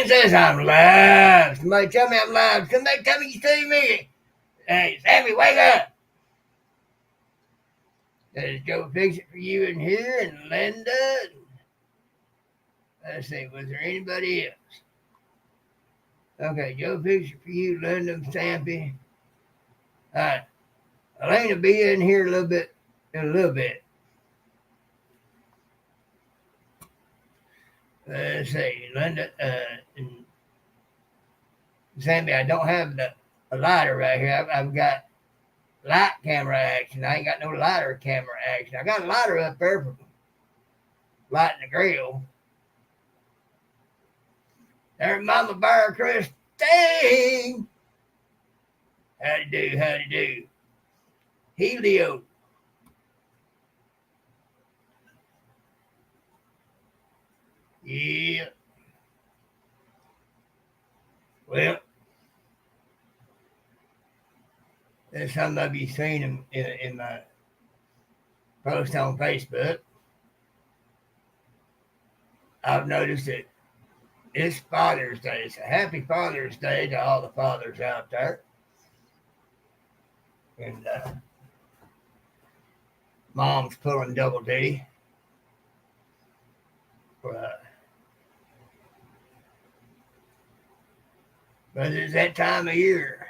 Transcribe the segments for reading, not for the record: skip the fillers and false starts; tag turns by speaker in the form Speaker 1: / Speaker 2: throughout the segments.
Speaker 1: sign says I'm live. Somebody tell me I'm live. Somebody tell me you see me. Hey, Sammy, wake up. There's Joe fix it for you in here and Linda. Let's see, was there anybody else? Okay, Joe fix it for you, Linda, and Stampy. All right. Elena be in here in a little bit. Let's see, Linda, and Sammy, I don't have a lighter right here. I've got light camera action. I ain't got no lighter camera action. I got a lighter up there for lighting the grill. There's Mama Bear Christine. Howdy do, howdy do. Helio. Yeah. Well, there's some of you seen them in my post on Facebook. I've noticed that it's Father's Day. So happy Father's Day to all the fathers out there. And mom's pulling double duty. But it's that time of year.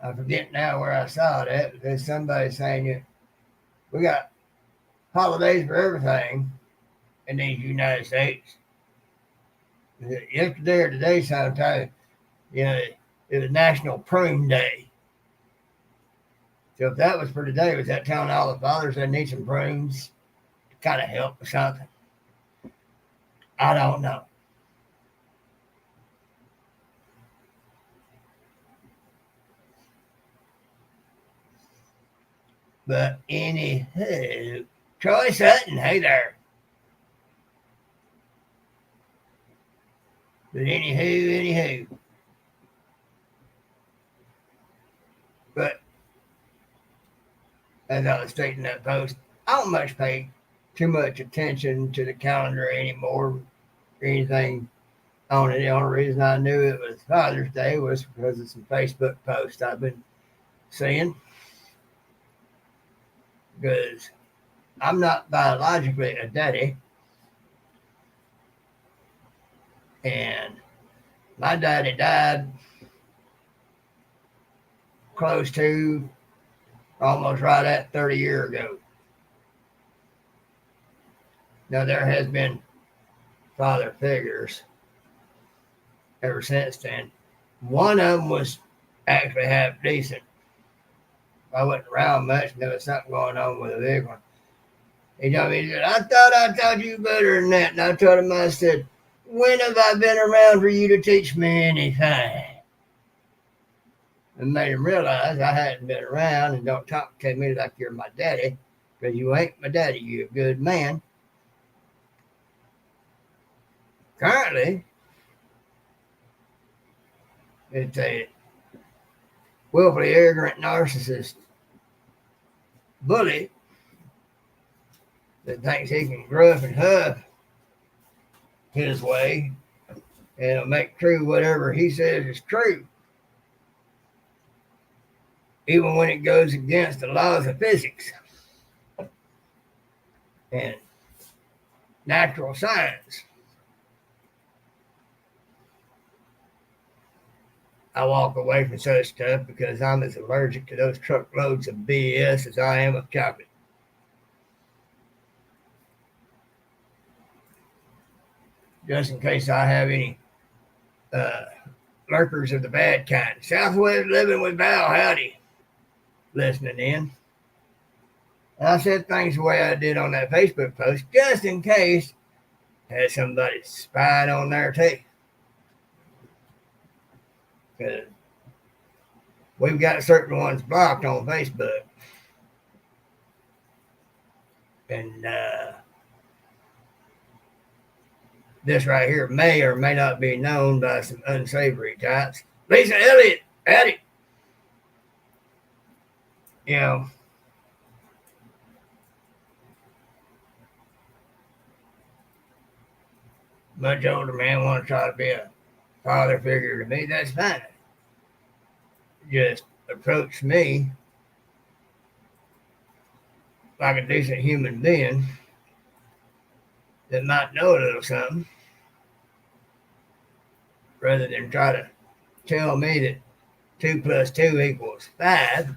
Speaker 1: I forget now where I saw that because somebody's saying it. We got holidays for everything in these United States. Yesterday or today sometime, it was National Prune Day. So if that was for today, was that telling all the fathers they need some prunes to kind of help or something? I don't know. But anywho, Troy Sutton, hey there. But anywho. But as I was stating that post, I don't much pay too much attention to the calendar anymore or anything on it. The only reason I knew it was Father's Day was because of some Facebook posts I've been seeing. Because I'm not biologically a daddy. And my daddy died close to almost right at 30 years ago. Now, there has been father figures ever since then. One of them was actually half decent. I wasn't around much, and there was something going on with a big one. He told me, he said, I taught you better than that. And I told him, I said, when have I been around for you to teach me anything? And made him realize I hadn't been around and don't talk to me like you're my daddy, because you ain't my daddy. You're a good man. Currently, it's a willfully arrogant narcissist bully that thinks he can gruff and huff his way and it'll make true whatever he says is true, even when it goes against the laws of physics and natural science. I walk away from such stuff because I'm as allergic to those truckloads of BS as I am of chocolate. Just in case I have any lurkers of the bad kind. Southwest Living with Val, howdy, listening in. And I said things the way I did on that Facebook post, just in case had somebody spied on there too. Because we've got certain ones blocked on Facebook. And this right here may or may not be known by some unsavory types. Lisa Elliott, howdy. You know, much older man want to try to be a father figure to me, that's fine. Just approach me like a decent human being that might know a little something, rather than try to tell me that 2 plus 2 equals 5,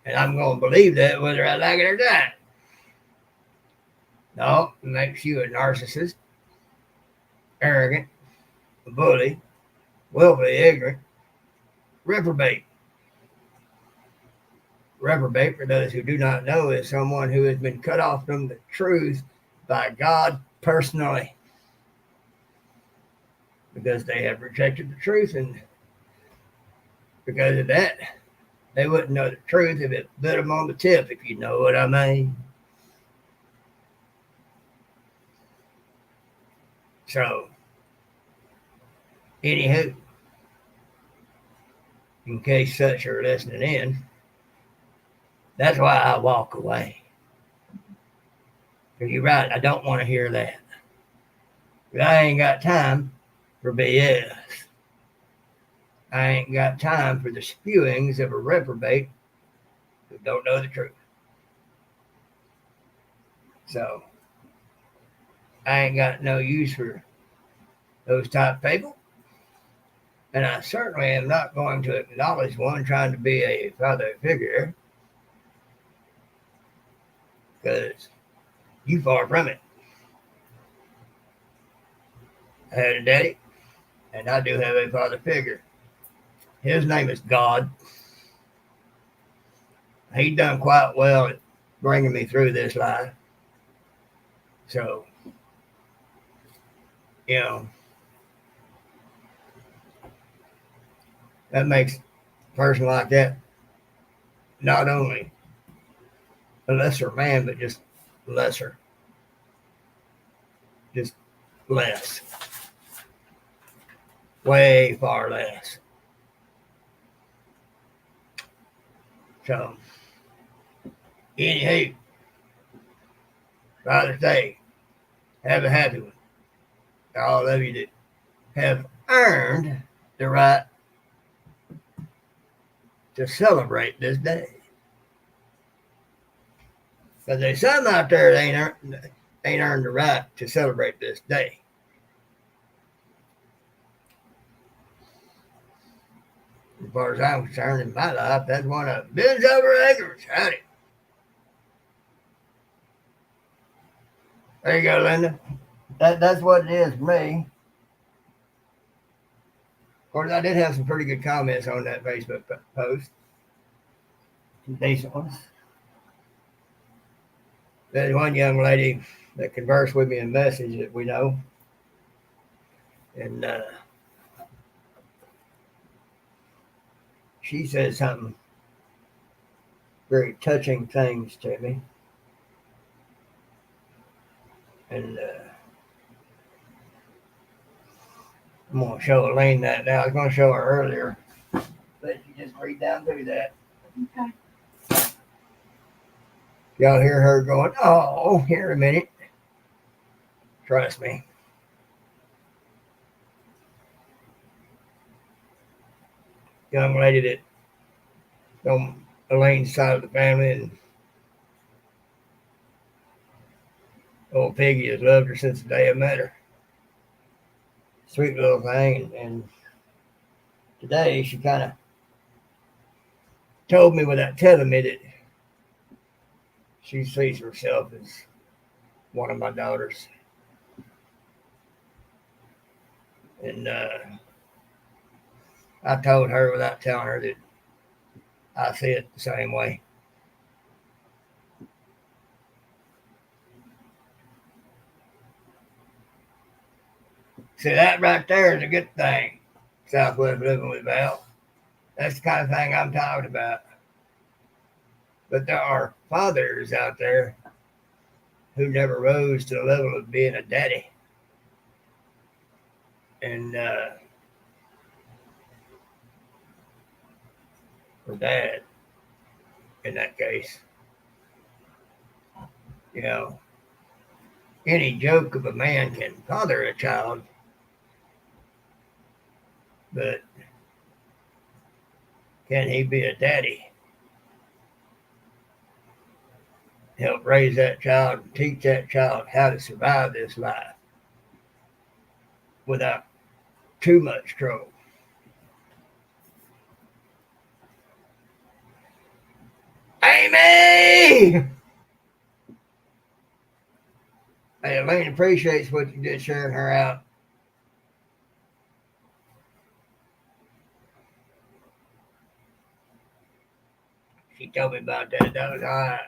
Speaker 1: and I'm going to believe that whether I like it or not. No, it makes you a narcissist, arrogant, a bully, willfully ignorant, reprobate. Reprobate, for those who do not know, is someone who has been cut off from the truth by God personally, because they have rejected the truth, and because of that, they wouldn't know the truth if it bit them on the tip, if you know what I mean. So, anywho, in case such are listening in, that's why I walk away. Because you're right, I don't want to hear that. But I ain't got time for BS. I ain't got time for the spewings of a reprobate who don't know the truth. So, I ain't got no use for those type of people. And I certainly am not going to acknowledge one trying to be a father figure, because you far from it. I had a daddy, and I do have a father figure. His name is God. He done quite well at bringing me through this life. So, you know, that makes a person like that not only a lesser man, but just lesser. Just less. Way far less. So, anywho, Father's Day, have a happy one. All of you that have earned the right to celebrate this day. Because there's some out there that ain't earned the right to celebrate this day. As far as I'm concerned, in my life, that's one of billions over acres. Howdy. There you go, Linda. That's what it is for me. Of course, I did have some pretty good comments on that Facebook post. Some decent ones. There's one young lady that conversed with me in message that we know. And she said something very touching things to me. And I'm going to show Elaine that now. I was going to show her earlier. But you just read down through that.
Speaker 2: Okay.
Speaker 1: Y'all hear her going, oh, here a minute. Trust me. Young lady that on Elaine's side of the family, and old Piggy has loved her since the day I met her. Sweet little thing. And today she kind of told me without telling me that she sees herself as one of my daughters. And I told her without telling her that I see it the same way. See, that right there is a good thing, Southwest Living with Val. That's the kind of thing I'm talking about. But there are fathers out there who never rose to the level of being a daddy. And or dad, in that case. You know, any joke of a man can father a child, but can he be a daddy? Help raise that child and teach that child how to survive this life without too much trouble. Amy! Hey, Elaine appreciates what you did sharing her out. She told me about that. That was all right.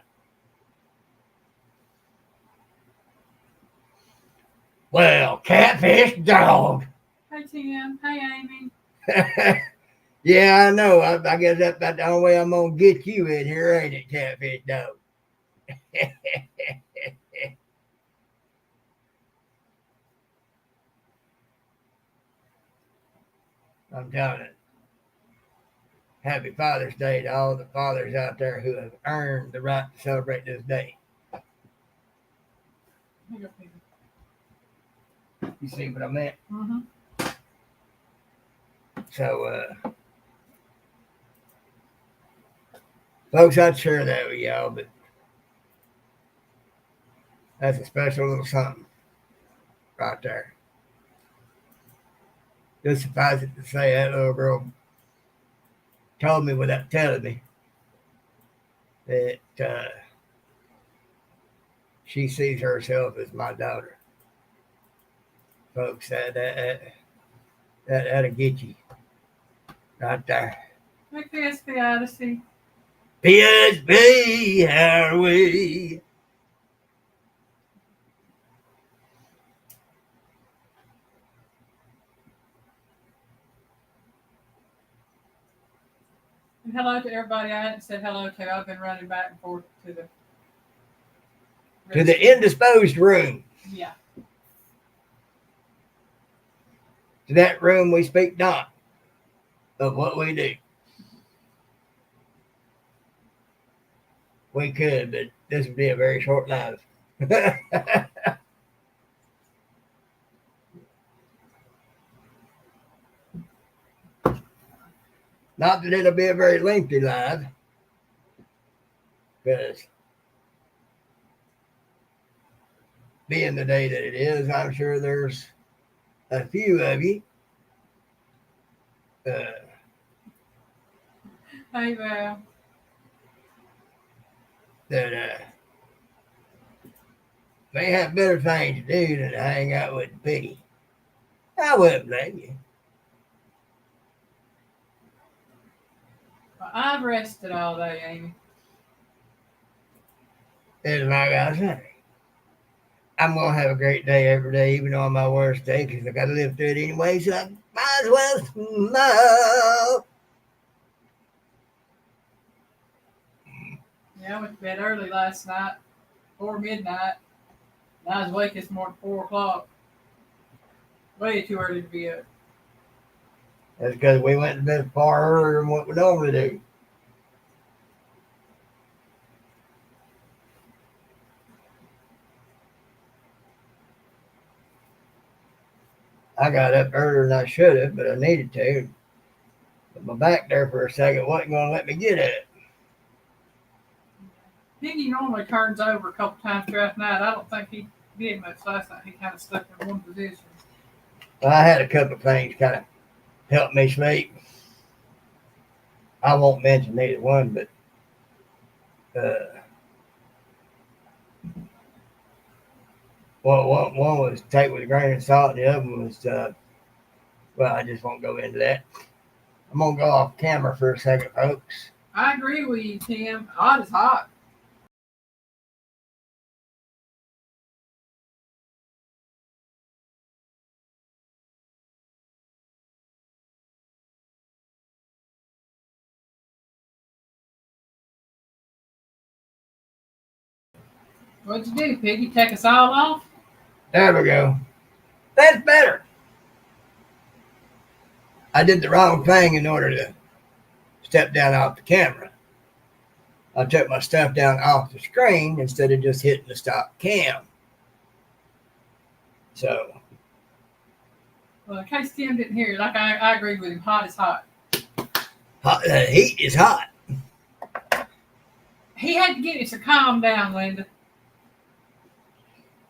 Speaker 1: Well, catfish dog.
Speaker 2: Hey, Tim. Hey, Amy.
Speaker 1: Yeah, I know. I guess that's about the only way I'm going to get you in here, ain't it, catfish dog? I'm telling you. Happy Father's Day to all the fathers out there who have earned the right to celebrate this day. You see what I meant?
Speaker 2: Mm-hmm.
Speaker 1: So, folks, I'd share that with y'all, but that's a special little something right there. Just suffice it to say, that little girl told me without telling me that she sees herself as my daughter. Folks, that'll get you right there.
Speaker 2: Like PSP Odyssey.
Speaker 1: PSP, how are we?
Speaker 2: And hello to everybody I hadn't said hello to. I've been running back and forth to
Speaker 1: the indisposed room.
Speaker 2: Yeah.
Speaker 1: To that room we speak not of what we do. We could, but this would be a very short life. Not that it'll be a very lengthy live, because being the day that it is, I'm sure there's a few of you.
Speaker 2: Hey, Val.
Speaker 1: That may have better things to do than to hang out with Piggy. I wouldn't blame you.
Speaker 2: Well, I've rested all day, Amy.
Speaker 1: And like I say, I'm going to have a great day every day, even on my worst day, because I got to live through it anyway, so I might as well smile.
Speaker 2: Yeah, I went to bed early last night, before midnight. And I was awake this morning at 4 o'clock. Way too early to be up.
Speaker 1: That's because we went to bed far earlier than what we normally do. I got up earlier than I should have, but I needed to. But my back there for a second wasn't going to let me get at it.
Speaker 2: Piggy normally turns over a couple times throughout the night. I don't think he did much last night. He kind of stuck in one position.
Speaker 1: Well, I had a couple of things kind of help me sleep. I won't mention either one, but one was take with a grain of salt, and the other one was, well, I just won't go into that. I'm going to go off camera for a second, folks.
Speaker 2: I agree with you, Tim. Hot is hot. What'd you do, Piggy? Take us all off?
Speaker 1: There we go. That's better. I did the wrong thing in order to step down off the camera. I took my stuff down off the screen instead of just hitting the stop cam. So,
Speaker 2: Well, in case Tim didn't hear, like I agree with him. Hot is hot.
Speaker 1: the heat is hot.
Speaker 2: He had to get us to calm down, Linda.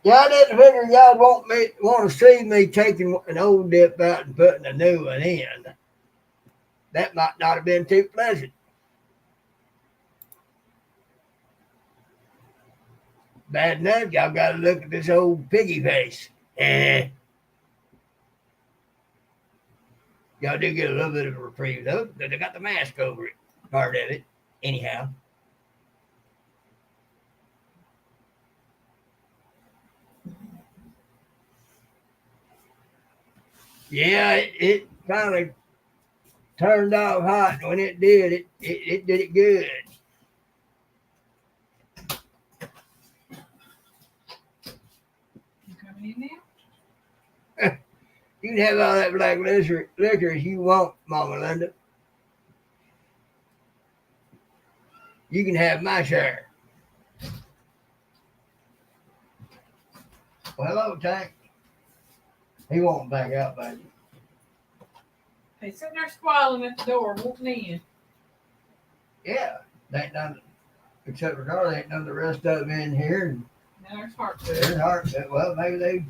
Speaker 1: Yeah, I didn't figure y'all want to see me taking an old dip out and putting a new one in. That might not have been too pleasant. Bad enough, y'all got to look at this old piggy face. Y'all do get a little bit of a reprieve though, because they got the mask over it, part of it. Anyhow. Yeah, it finally turned off hot. When it did, it did it good.
Speaker 2: You coming in now?
Speaker 1: You can have all that black liquor as you want, Mama Linda. You can have my share. Well, hello, Tank. He won't back out, baby.
Speaker 2: He's sitting there squalling at the door, walking in.
Speaker 1: Yeah, they ain't none, except for Carly, ain't none of the rest of them in here. And
Speaker 2: Now there's Hart.
Speaker 1: there's Hart. Well, maybe they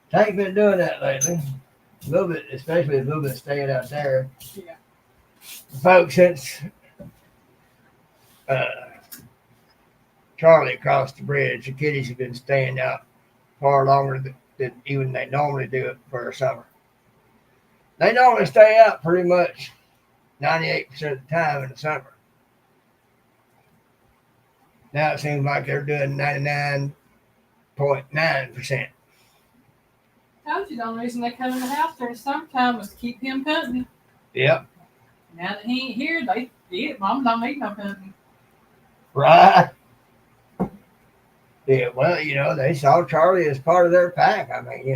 Speaker 1: Tank been doing that lately. A little bit, especially a little bit staying out there.
Speaker 2: Yeah.
Speaker 1: Folks, since Charlie crossed the bridge, the kiddies have been staying out far longer than even they normally do it for the summer. They normally stay out pretty much 98% of the time in the summer. Now it seems like they're doing 99.9%.
Speaker 2: Told you the only reason they come in the house during summertime was to keep him company.
Speaker 1: Yep.
Speaker 2: Now that he ain't here, they did. Mom don't need no company.
Speaker 1: Right. Yeah, well, they saw Charlie as part of their pack. I mean,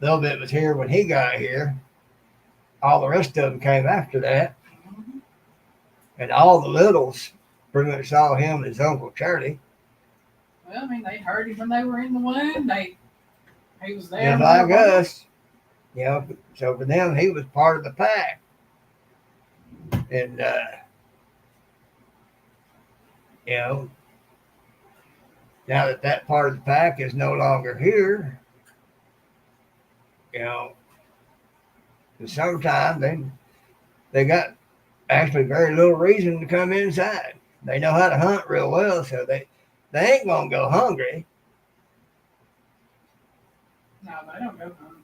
Speaker 1: little bit was here when he got here. All the rest of them came after that.
Speaker 2: Mm-hmm.
Speaker 1: And all the littles pretty much saw him as Uncle Charlie.
Speaker 2: Well, I mean, they heard him when they were in the womb. He was there.
Speaker 1: Just like us. So for them, he was part of the pack. And, now that part of the pack is no longer here, sometimes they got actually very little reason to come inside. They know how to hunt real well, so they ain't gonna go hungry.
Speaker 2: No, they don't go hungry.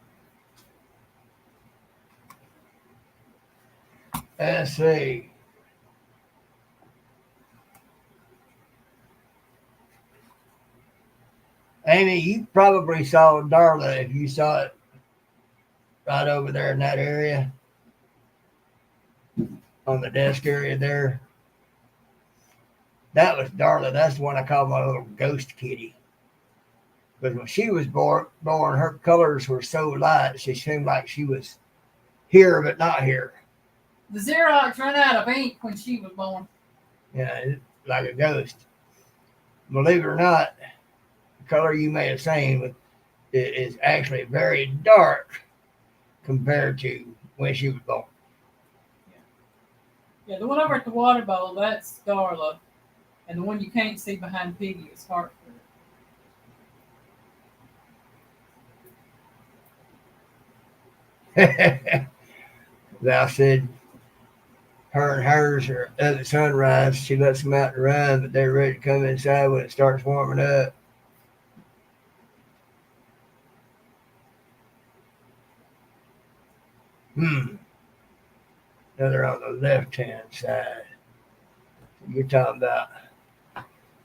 Speaker 1: Let's see. Amy, you probably saw Darla if you saw it right over there in that area on the desk area there. That was Darla. That's the one I call my little ghost kitty. Because when she was born, her colors were so light, she seemed like she was here but not here.
Speaker 2: The Xerox ran out of ink when she was born.
Speaker 1: Yeah, like a ghost. Believe it or not, the color you may have seen is actually very dark compared to when she was born.
Speaker 2: Yeah, the one over at the water bowl, that's Darla. And the one you can't see behind Piggy is Hartford.
Speaker 1: Thou said her and hers are at the sunrise. She lets them out to run, but they're ready to come inside when it starts warming up. Now they're on the left-hand side. You're talking about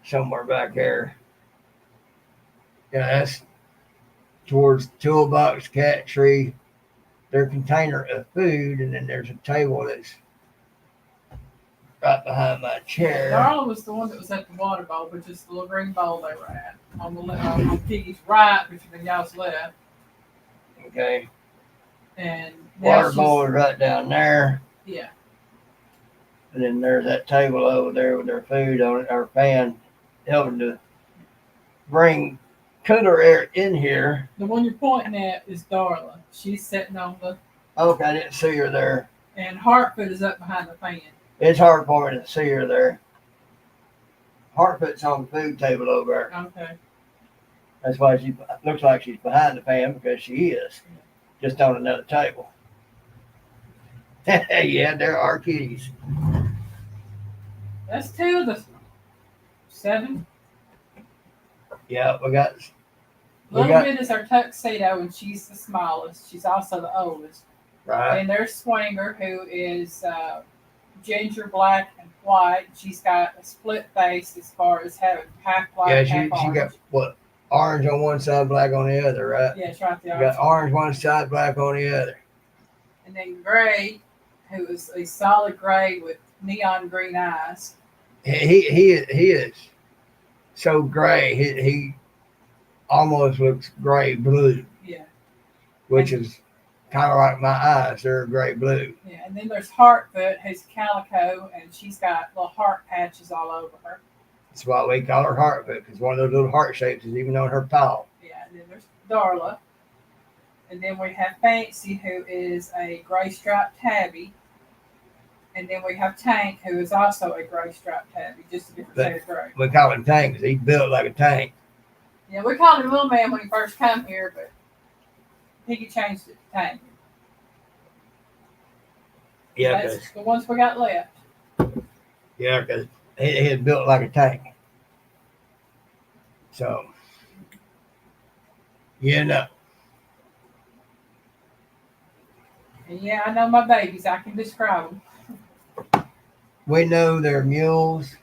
Speaker 1: somewhere back there. Yeah, that's towards the toolbox, cat tree, their container of food, and then there's a table that's right behind my chair.
Speaker 2: Darla was the one that was at the water bowl, which is the little green bowl they were at. On the left, on Piggy's right, which is y'all's left.
Speaker 1: Okay.
Speaker 2: And
Speaker 1: Water bowl is right down there.
Speaker 2: Yeah.
Speaker 1: And then there's that table over there with their food on it, our pan. helping to bring cooler air in here.
Speaker 2: The one you're pointing at is Darla. She's sitting on the,
Speaker 1: Okay, I didn't see her there.
Speaker 2: and Hartfoot is up behind the fan.
Speaker 1: It's hard for me to see her there. Hartfoot's on the food table over there.
Speaker 2: Okay.
Speaker 1: That's why she looks like she's behind the fan, because she is. Just on another table. Yeah, there are kitties.
Speaker 2: That's 2 of the 7.
Speaker 1: Yeah, we got.
Speaker 2: Little bit is our tuxedo, and she's the smallest. She's also the oldest.
Speaker 1: Right.
Speaker 2: And there's Swanger, who is ginger, black, and white. She's got a split face as far as having half black,
Speaker 1: Yeah,
Speaker 2: half
Speaker 1: she
Speaker 2: orange.
Speaker 1: got what? Orange on one side, black on the other, right?
Speaker 2: Yeah, it's right there.
Speaker 1: You got orange one side, black on the other.
Speaker 2: And then Gray, who is a solid gray with neon green eyes.
Speaker 1: He is so gray. He almost looks gray blue.
Speaker 2: Yeah.
Speaker 1: Which is kind of like my eyes. They're gray blue.
Speaker 2: Yeah, and then there's Hartfoot, who's calico, and she's got little heart patches all over her.
Speaker 1: That's why we call her Hartfoot, because one of those little heart shapes is even on her paw.
Speaker 2: Yeah, and then there's Darla. And then we have Fancy, who is a gray striped tabby. And then we have Tank, who is also a gray striped tabby, just a different shade of gray.
Speaker 1: We call him Tank because he's built like a tank.
Speaker 2: Yeah, we called him Little Man when he first came here, but Piggy changed it to Tank.
Speaker 1: Yeah,
Speaker 2: That's the ones we got left.
Speaker 1: Yeah, because he is built like a tank. So, you know.
Speaker 2: And yeah, I know my babies. I can describe them.
Speaker 1: We know they're mules.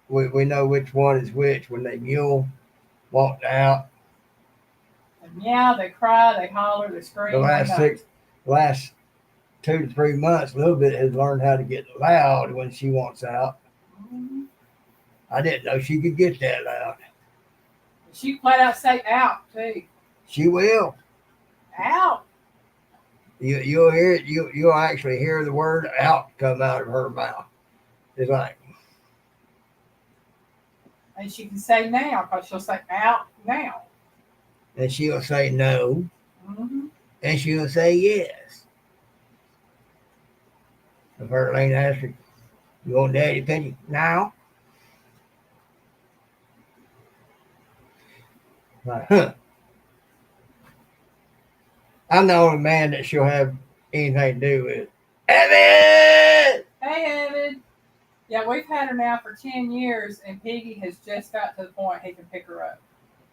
Speaker 1: We know which one is which. When they mule, walk out.
Speaker 2: They meow, they cry, they holler, they scream.
Speaker 1: The last 2 to 3 months, a little bit has learned how to get loud when she wants out.
Speaker 2: Mm-hmm.
Speaker 1: I didn't know she could get that loud.
Speaker 2: She flat out say out too.
Speaker 1: She will.
Speaker 2: Out.
Speaker 1: You'll hear it. You'll actually hear the word out come out of her mouth. It's like.
Speaker 2: And she can say now, because she'll say out now.
Speaker 1: And she'll say no.
Speaker 2: Mm-hmm.
Speaker 1: And she'll say yes. If her Lane asks her, you want Daddy Penny now? Like, huh. I'm the only man that she'll have anything to do with. Evan!
Speaker 2: Hey, Evan. Yeah, we've had her now for 10 years, and Piggy has just got to the point he can pick her up.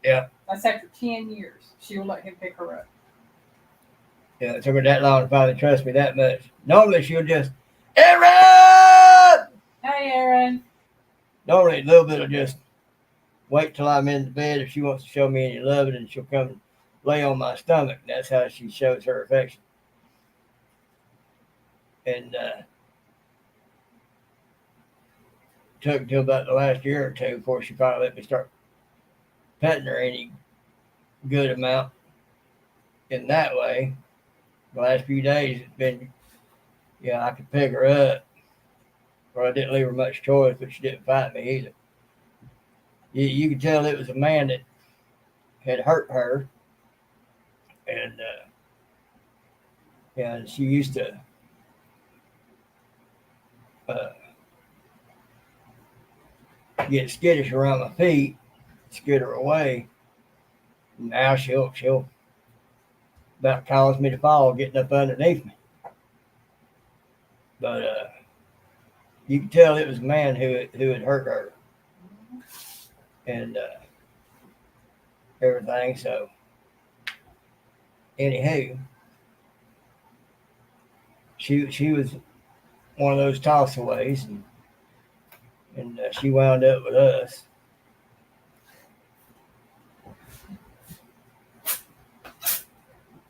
Speaker 1: Yeah.
Speaker 2: That's after 10 years. She will let him pick her up.
Speaker 1: Yeah, it took her that long to finally trust me that much. Normally she'll just, Aaron!
Speaker 2: Hey, Aaron.
Speaker 1: Normally a little bit of just wait till I'm in the bed if she wants to show me any love, and she'll come and lay on my stomach. That's how she shows her affection. And took until about the last year or two before she finally let me start petting her any good amount in that way. The last few days it's been, yeah, I could pick her up. Well, I didn't leave her much choice, but she didn't fight me either. You could tell it was a man that had hurt her. And yeah, she used to get skittish around my feet, scare her away. Now she'll about cause me to fall getting up underneath me. But you could tell it was a man who had hurt her. And everything. So anywho, she was one of those tossaways, and she wound up with us.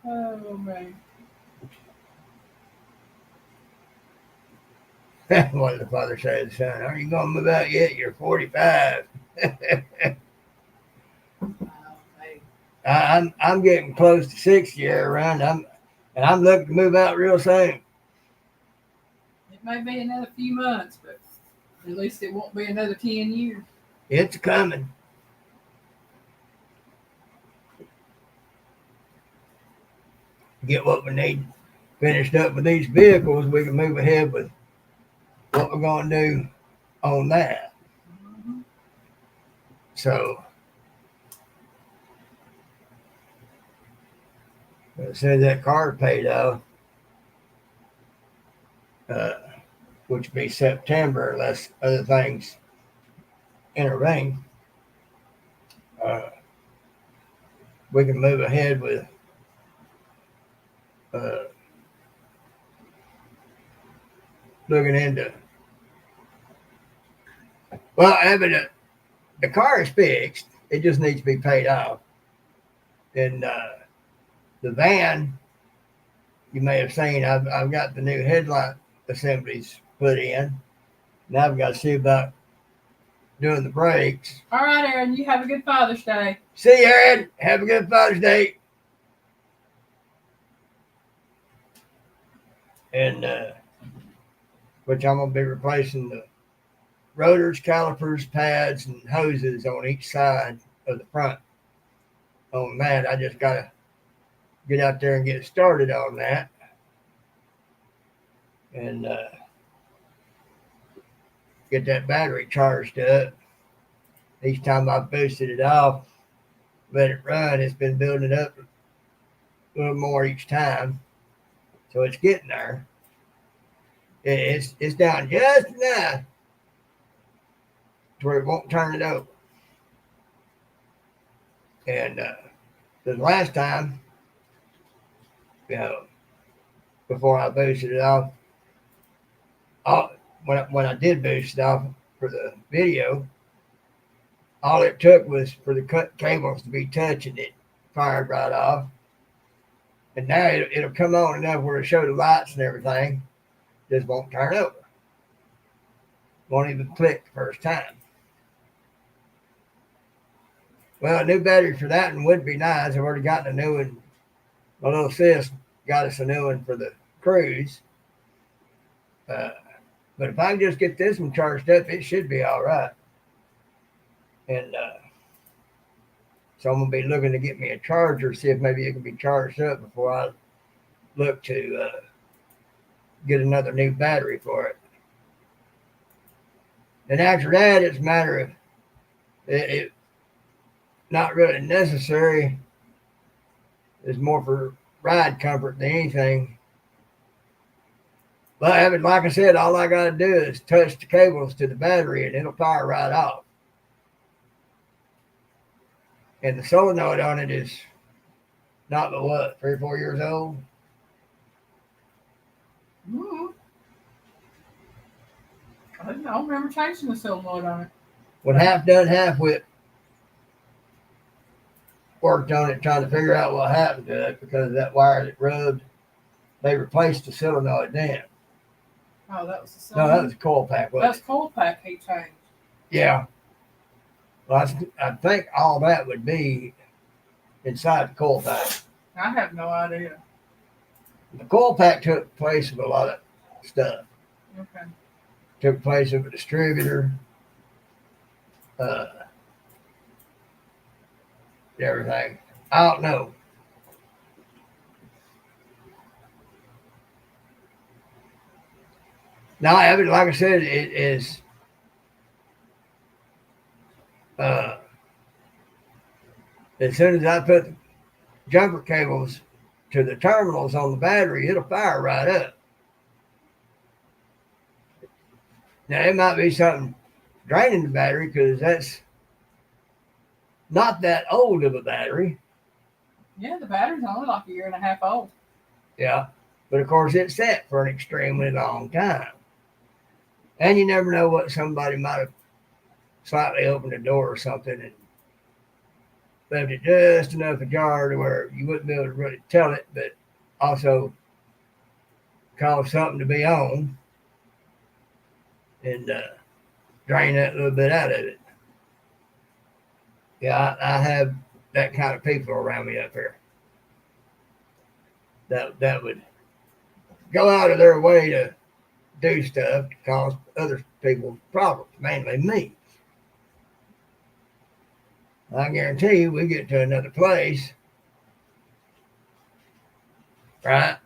Speaker 2: Oh, man.
Speaker 1: What did the father say to the son? Are you going to move out yet? You're 45. I'm getting close to 60 year around. I'm looking to move out real soon.
Speaker 2: It may be another few months, but At least it won't be another 10 years.
Speaker 1: It's coming. Get what we need finished up with these vehicles, we can move ahead with what we're going to do on that.
Speaker 2: Mm-hmm.
Speaker 1: So, as soon as that car's paid off, which would be September, unless other things intervene, we can move ahead with looking into. Well, the car is fixed. It just needs to be paid off. And the van, you may have seen, I've got the new headlight assemblies put in. Now I've got to see about doing the brakes.
Speaker 2: All right, Aaron, you have a good Father's Day.
Speaker 1: See you, Aaron. Have a good Father's Day. And which I'm going to be replacing the rotors, calipers, pads, and hoses on each side of the front. On that, I just got to get out there and get started on that. And get that battery charged up. Each time I've boosted it off, let it run, it's been building up a little more each time. So it's getting there. It's down just enough to where it won't turn it over. And the last time, before I boosted it off, when I did boost it off for the video, all it took was for the cut cables to be touching it, fired right off. And now it'll come on enough where it show the lights and everything, just won't turn over. Won't even click the first time. Well, a new battery for that one would be nice. I've already gotten a new one. My little sis got us a new one for the cruise. But if I can just get this one charged up, it should be all right. And so I'm going to be looking to get me a charger, see if maybe it can be charged up before I look to get another new battery for it. And after that, it's a matter of it not really necessary. It's more for ride comfort than anything. But like I said, all I got to do is touch the cables to the battery and it'll fire right off. And the solenoid on it is not but what, 3 or 4 years old?
Speaker 2: Mm-hmm. I don't remember changing the solenoid on it.
Speaker 1: When half done, half whip worked on it trying to figure out what happened to it because of that wire that rubbed. They replaced the solenoid then.
Speaker 2: Oh, that was the solenoid?
Speaker 1: No, that was a coil pack.
Speaker 2: That's coil pack he changed.
Speaker 1: Yeah. Well, I think all that would be inside the coil pack.
Speaker 2: I have no idea.
Speaker 1: The coil pack took place of a lot of stuff.
Speaker 2: Okay.
Speaker 1: Took place of a distributor. Everything. I don't know. Now, like I said, it is as soon as I put jumper cables to the terminals on the battery, it'll fire right up. Now, it might be something draining the battery because that's not that old of a battery.
Speaker 2: Yeah, the battery's only like 1.5 years old.
Speaker 1: Yeah, but of course it's set for an extremely long time. And you never know what somebody might have slightly opened the door or something and left it just enough ajar to where you wouldn't be able to really tell it, but also cause something to be on and drain that little bit out of it. Yeah, I have that kind of people around me up here that would go out of their way to do stuff to cause other people problems, mainly me. I guarantee you, we get to another place, right?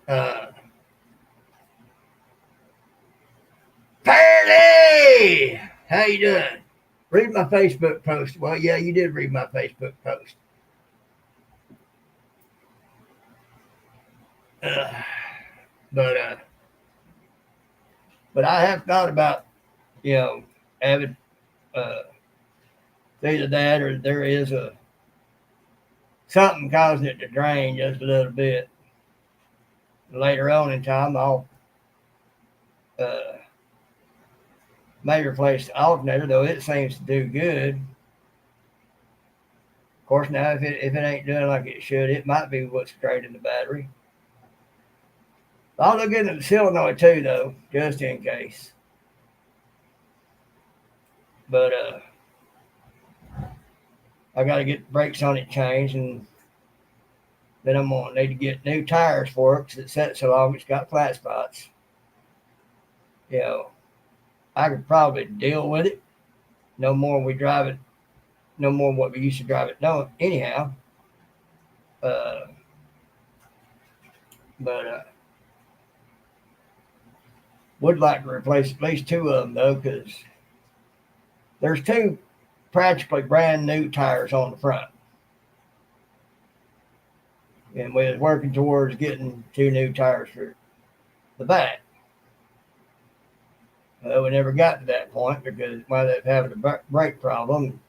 Speaker 1: Uh, Fairly! How you doing? Read my Facebook post. Well, yeah, you did read my Facebook post. Uh, but uh, but I have thought about, having uh, either that or there is a something causing it to drain just a little bit. Later on in time, I'll uh, may replace the alternator, though it seems to do good. Of course, now if it ain't doing like it should, it might be what's draining the battery. I'll look into the solenoid too, though, just in case. But I got to get the brakes on it changed, and then I'm gonna need to get new tires for it because it sat so long it's got flat spots. You know, I could probably deal with it. No more we drive it. No more what we used to drive it. No, anyhow. Uh, but would like to replace at least two of them though, because there's two practically brand new tires on the front, and we was working towards getting two new tires for the back. We never got to that point because while they were having a brake problem,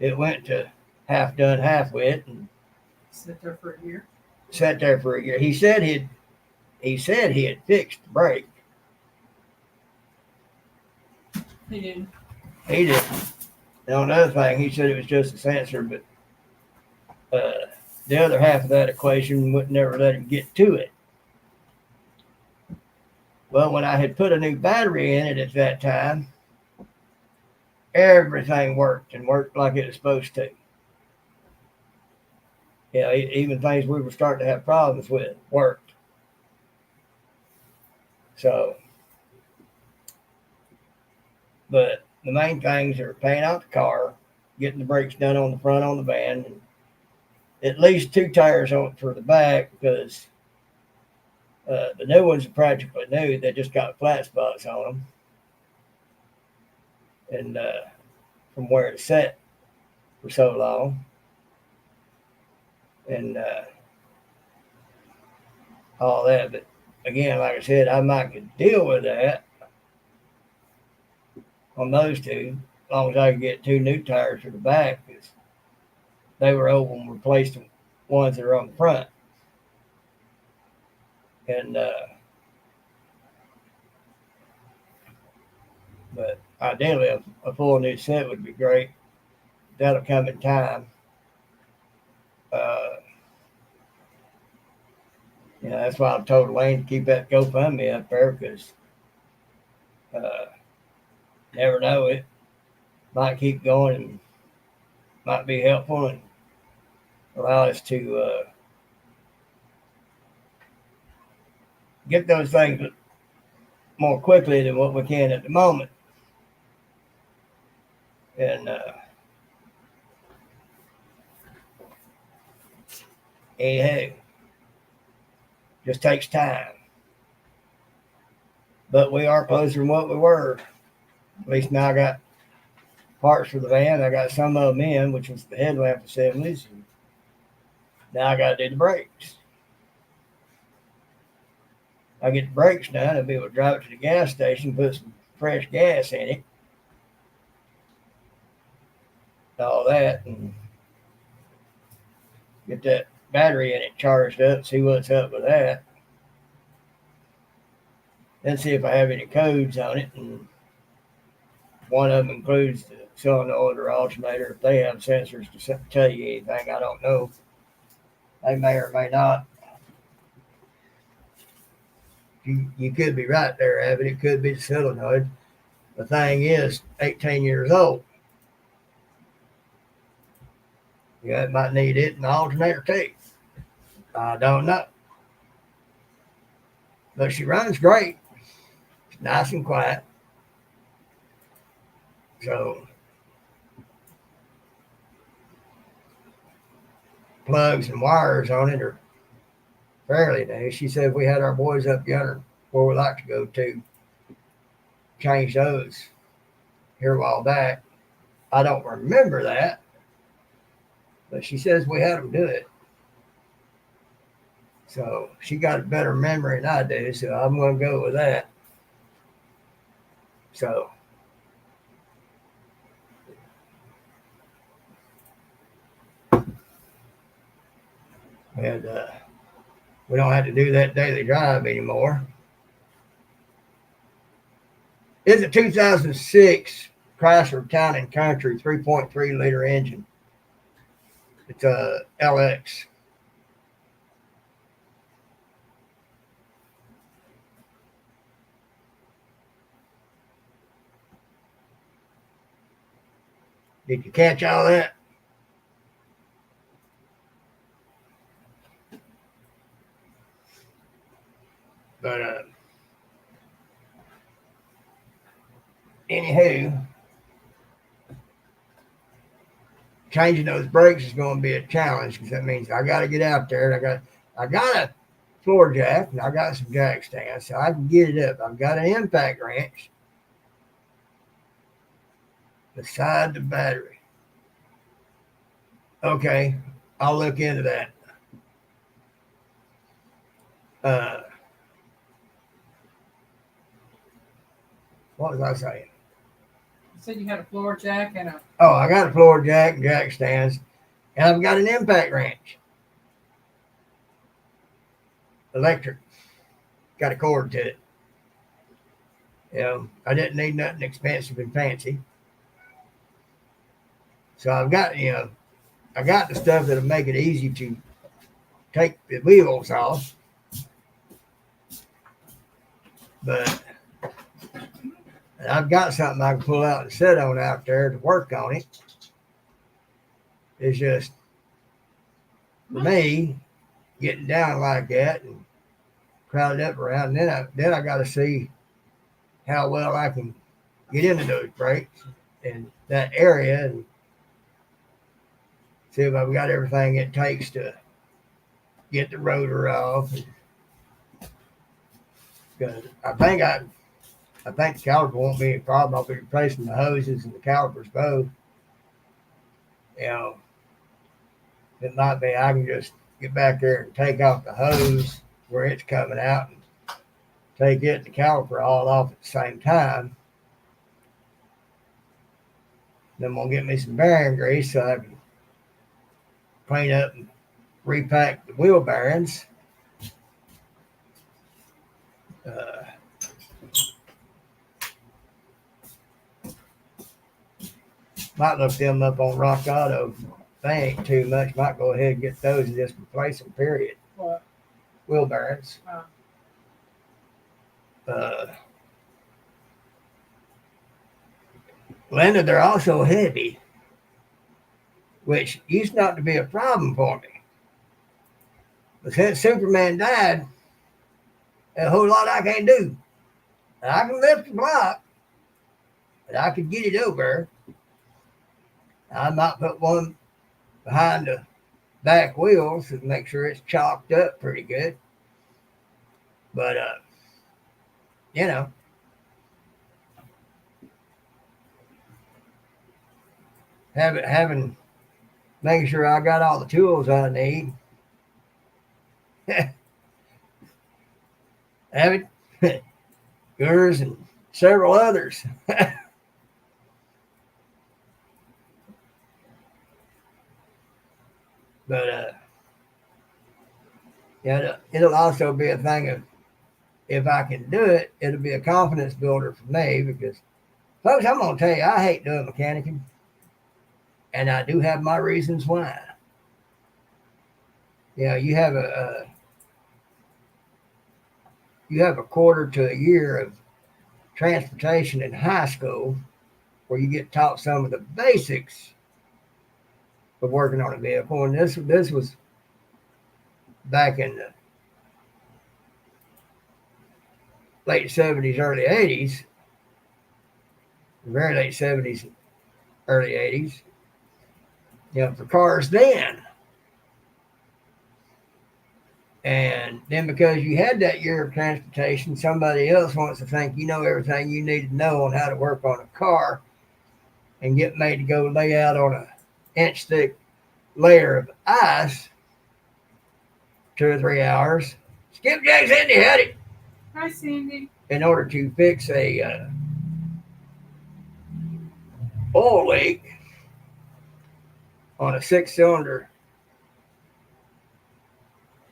Speaker 1: it went to half done, half wet, and
Speaker 2: Sit there for a year.
Speaker 1: Sat there for a year. He said he had fixed the brake.
Speaker 2: He didn't.
Speaker 1: He didn't. And on another thing, he said it was just a sensor, but the other half of that equation would never let him get to it. Well, when I had put a new battery in it at that time, everything worked and worked like it was supposed to. Even things we were starting to have problems with worked. So, but the main things are paying out the car, getting the brakes done on the front on the van, and at least two tires on for the back because the new ones are practically new. They just got flat spots on them, and from where it's set for so long, and all that. But again, like I said, I might could deal with that on those two, as long as I could get two new tires for the back, because they were old and replaced the ones that are on the front. And but ideally, a full new set would be great. That'll come in time. Uh, that's why I told Lane to keep that GoFundMe up there because never know, it might keep going and might be helpful and allow us to get those things more quickly than what we can at the moment. And anyhow, just takes time. But we are closer than what we were. At least now I got parts for the van. I got some of them in, which was the headlamp assemblies. And now I got to do the brakes. I get the brakes done, I'll be able to drive it to the gas station, put some fresh gas in it, all that, and get that battery in it charged up, see what's up with that. Then see if I have any codes on it, and one of them includes the solenoid or alternator. If they have sensors to tell you anything, I don't know. They may or may not. You could be right there, Abbott. It could be the solenoid. The thing is, 18 years old. It might need it in the alternator too. I don't know. But she runs great. She's nice and quiet. So plugs and wires on it are fairly new. She said if we had our boys up yonder where we like to go to, change those here a while back. I don't remember that, but she says we had them do it. So she got a better memory than I do, so I'm going to go with that. So and we don't have to do that daily drive anymore. It's a 2006 Chrysler Town and Country 3.3 liter engine. It's a LX. Did you catch all that? But anywho, changing those brakes is going to be a challenge because that means I got to get out there and I got a floor jack and I got some jack stands so I can get it up. I've got an impact wrench beside the battery. Okay, I'll look into that. What was I saying?
Speaker 2: You said you had a floor jack and a.
Speaker 1: Oh, I got a floor jack and jack stands, and I've got an impact wrench. Electric. Got a cord to it. You know, I didn't need nothing expensive and fancy. So I've got, I got the stuff that'll make it easy to take the wheels off. But I've got something I can pull out and sit on out there to work on it. It's just, for me, getting down like that and crowded up around, then I got to see how well I can get into those brakes in that area and see if I've got everything it takes to get the rotor off. Because I think the caliper won't be a problem. I'll be replacing the hoses and the calipers both. It might be I can just get back there and take off the hose where it's coming out and take it and the caliper all off at the same time. Then I'm going to get me some bearing grease so I can clean up and repack the wheel bearings. Might look them up on Rock Auto. They ain't too much. Might go ahead and get those and just replace them, period.
Speaker 2: What?
Speaker 1: Wheel bearings. Linda, they're also heavy, which used not to be a problem for me. But since Superman died, there's a whole lot I can't do. And I can lift the block, but I could get it over. I might put one behind the back wheels to make sure it's chalked up pretty good. But, making sure I got all the tools I need. Having yours and several others. But it'll also be a thing of if I can do it, it'll be a confidence builder for me because, folks, I'm gonna tell you, I hate doing mechanicing, and I do have my reasons why. You have a quarter to a year of transportation in high school where you get taught some of the basics of working on a vehicle, and this was back in the late 70s, early 80s, very late 70s, early 80s, for cars then. And then because you had that year of transportation, somebody else wants to think you know everything you need to know on how to work on a car and get made to go lay out on a inch thick layer of ice 2 or 3 hours. Skip Jack Cindy, howdy.
Speaker 2: Hi, Cindy.
Speaker 1: In order to fix a oil leak on a 6-cylinder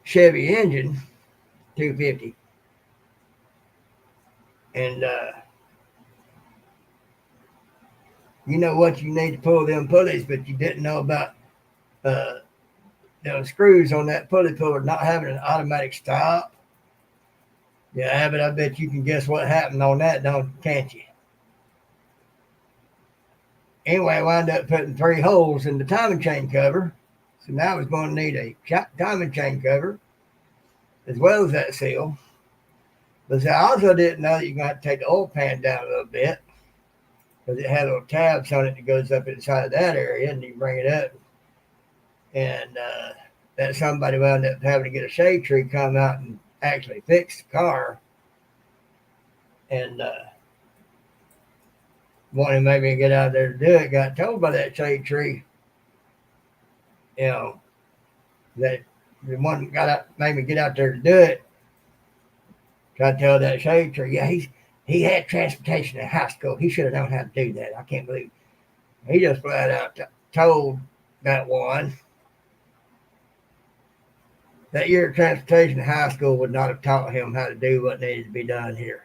Speaker 1: Chevy engine, 250. And you know what you need to pull them pulleys, but you didn't know about uh, those screws on that pulley puller not having an automatic stop. Yeah, Abbott, I bet you can guess what happened on that, can't you? Anyway, I wound up putting 3 holes in the timing chain cover. So now I was going to need a timing chain cover as well as that seal. But I also didn't know that you're going to have to take the oil pan down a little bit because it had little tabs on it that goes up inside of that area, and you bring it up. And that somebody wound up having to get a shade tree come out and actually fix the car. And wanted maybe to get out there to do it. Got told by that shade tree, that the one got out, made me get out there to do it. Tried to tell that shade tree, yeah, he had transportation in high school. He should have known how to do that. I can't believe it. He just flat out told that one that year of transportation in high school would not have taught him how to do what needed to be done here.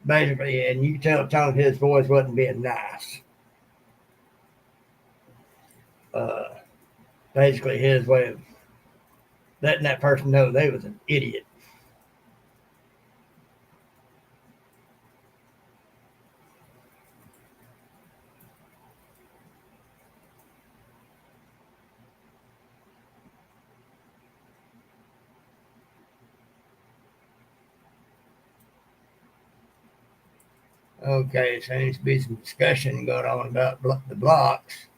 Speaker 1: Basically, and you can tell the tone of his voice wasn't being nice. Basically, his way of letting that person know they was an idiot. Okay, so there needs to be some discussion going on about the blocks.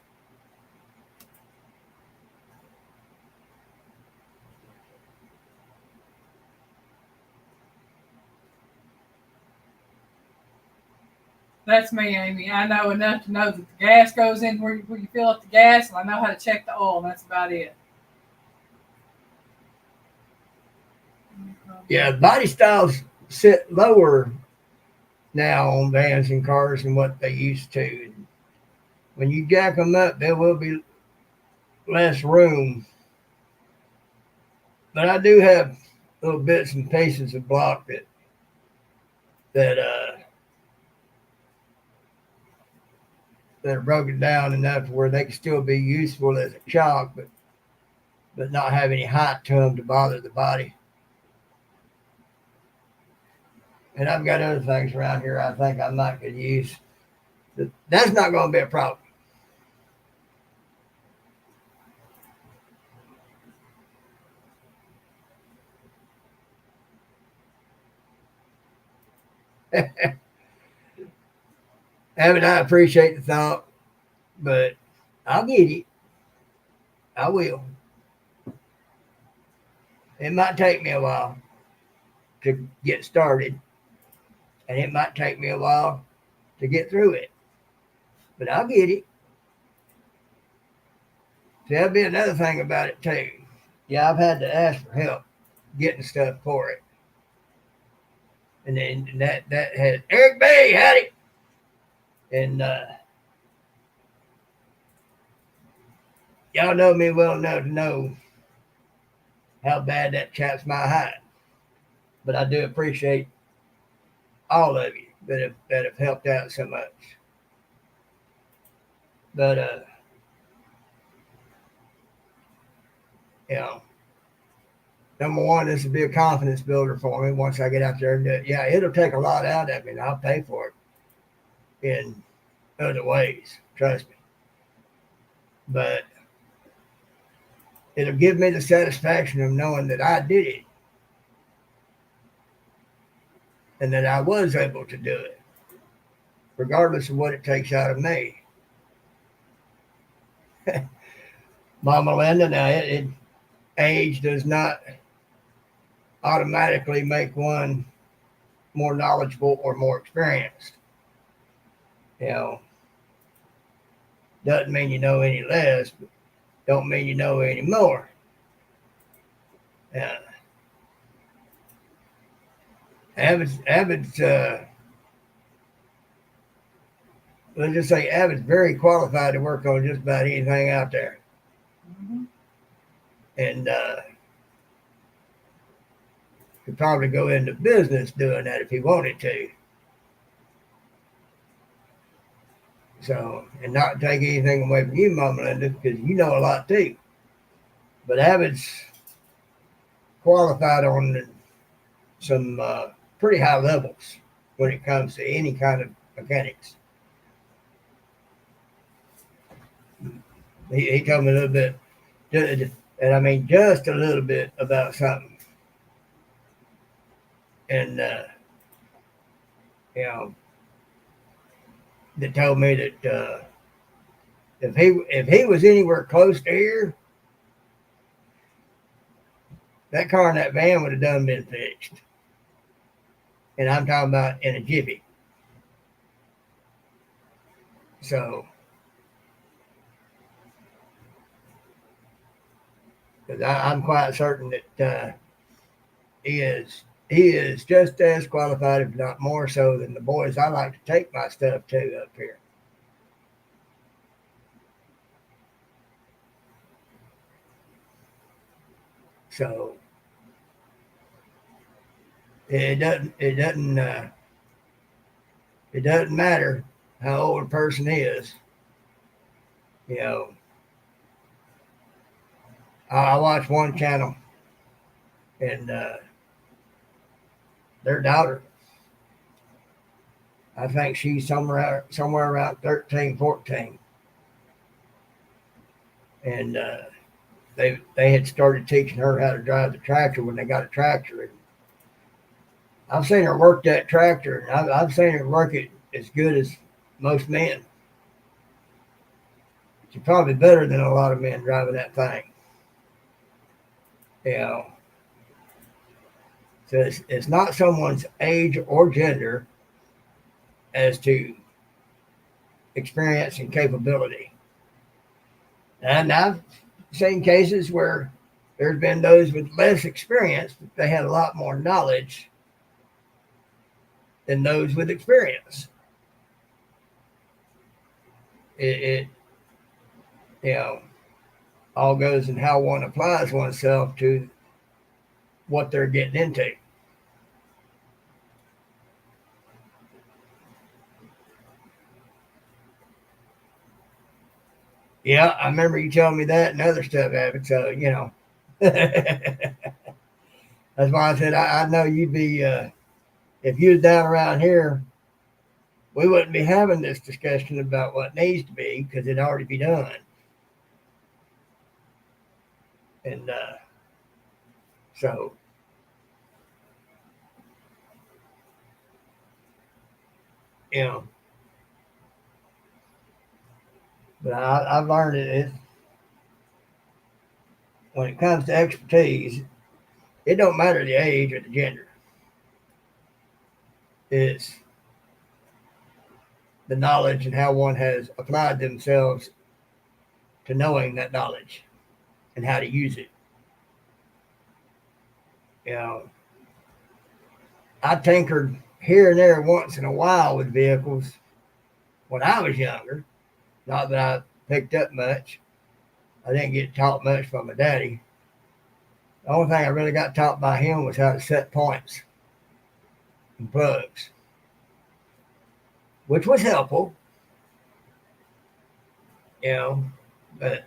Speaker 2: That's me, Amy. I know enough to know that the gas goes in where you fill up the gas, and I know how to check the oil, and that's about it.
Speaker 1: Yeah, body styles sit lower now on vans and cars than what they used to. When you jack them up, there will be less room. But I do have little bits and pieces of block that are broken down enough to where they can still be useful as a shock, but not have any height to them to bother the body. And I've got other things around here I think I might could use. That's not going to be a problem. Evan, I appreciate the thought, but I'll get it. I will. It might take me a while to get started, and it might take me a while to get through it, but I'll get it. See, that'll be another thing about it too. Yeah, I've had to ask for help getting stuff for it. And then that had Eric B, howdy. And y'all know me well enough to know how bad that chaps my hide. But I do appreciate all of you that have helped out so much. But number one, this will be a confidence builder for me once I get out there and do it. Yeah, it'll take a lot out of me, and I'll pay for it in other ways. Trust me. But it'll give me the satisfaction of knowing that I did it and that I was able to do it, regardless of what it takes out of me. Mama Linda, now age does not automatically make one more knowledgeable or more experienced. You know, doesn't mean you know any less, but don't mean you know any more. Yeah. Avid's let's just say Avid's very qualified to work on just about anything out there.
Speaker 2: Mm-hmm.
Speaker 1: And could probably go into business doing that if he wanted to. So, and not take anything away from you, Mama Linda, because you know a lot too. But Avid's qualified on some pretty high levels when it comes to any kind of mechanics. He told me a little bit, and I mean just a little bit about something. And, you know, that told me that if he was anywhere close to here, that car and that van would have done been fixed. And I'm talking about in a jiffy. So, because I'm quite certain that he is just as qualified, if not more so, than the boys I like to take my stuff to up here. So it doesn't matter how old a person is. You know, I watch one channel, and their daughter, I think she's somewhere around 13, 14. And they had started teaching her how to drive the tractor when they got a tractor. And I've seen her work that tractor, and I've seen her work it as good as most men. She's probably better than a lot of men driving that thing. You know, so it's not someone's age or gender as to experience and capability. And I've seen cases where there's been those with less experience, but they had a lot more knowledge than those with experience. It you know, all goes in how one applies oneself to what they're getting into. Yeah, I remember you telling me that and other stuff, Abbott. So, you know, that's why I said I know you'd be, if you was down around here, we wouldn't be having this discussion about what needs to be because it'd already be done. And so, you know, but I've learned it when it comes to expertise, it don't matter the age or the gender. It's the knowledge and how one has applied themselves to knowing that knowledge and how to use it. You know, I tinkered here and there once in a while with vehicles when I was younger. Not that I picked up much. I didn't get taught much from my daddy. The only thing I really got taught by him was how to set points and plugs, which was helpful, you know, but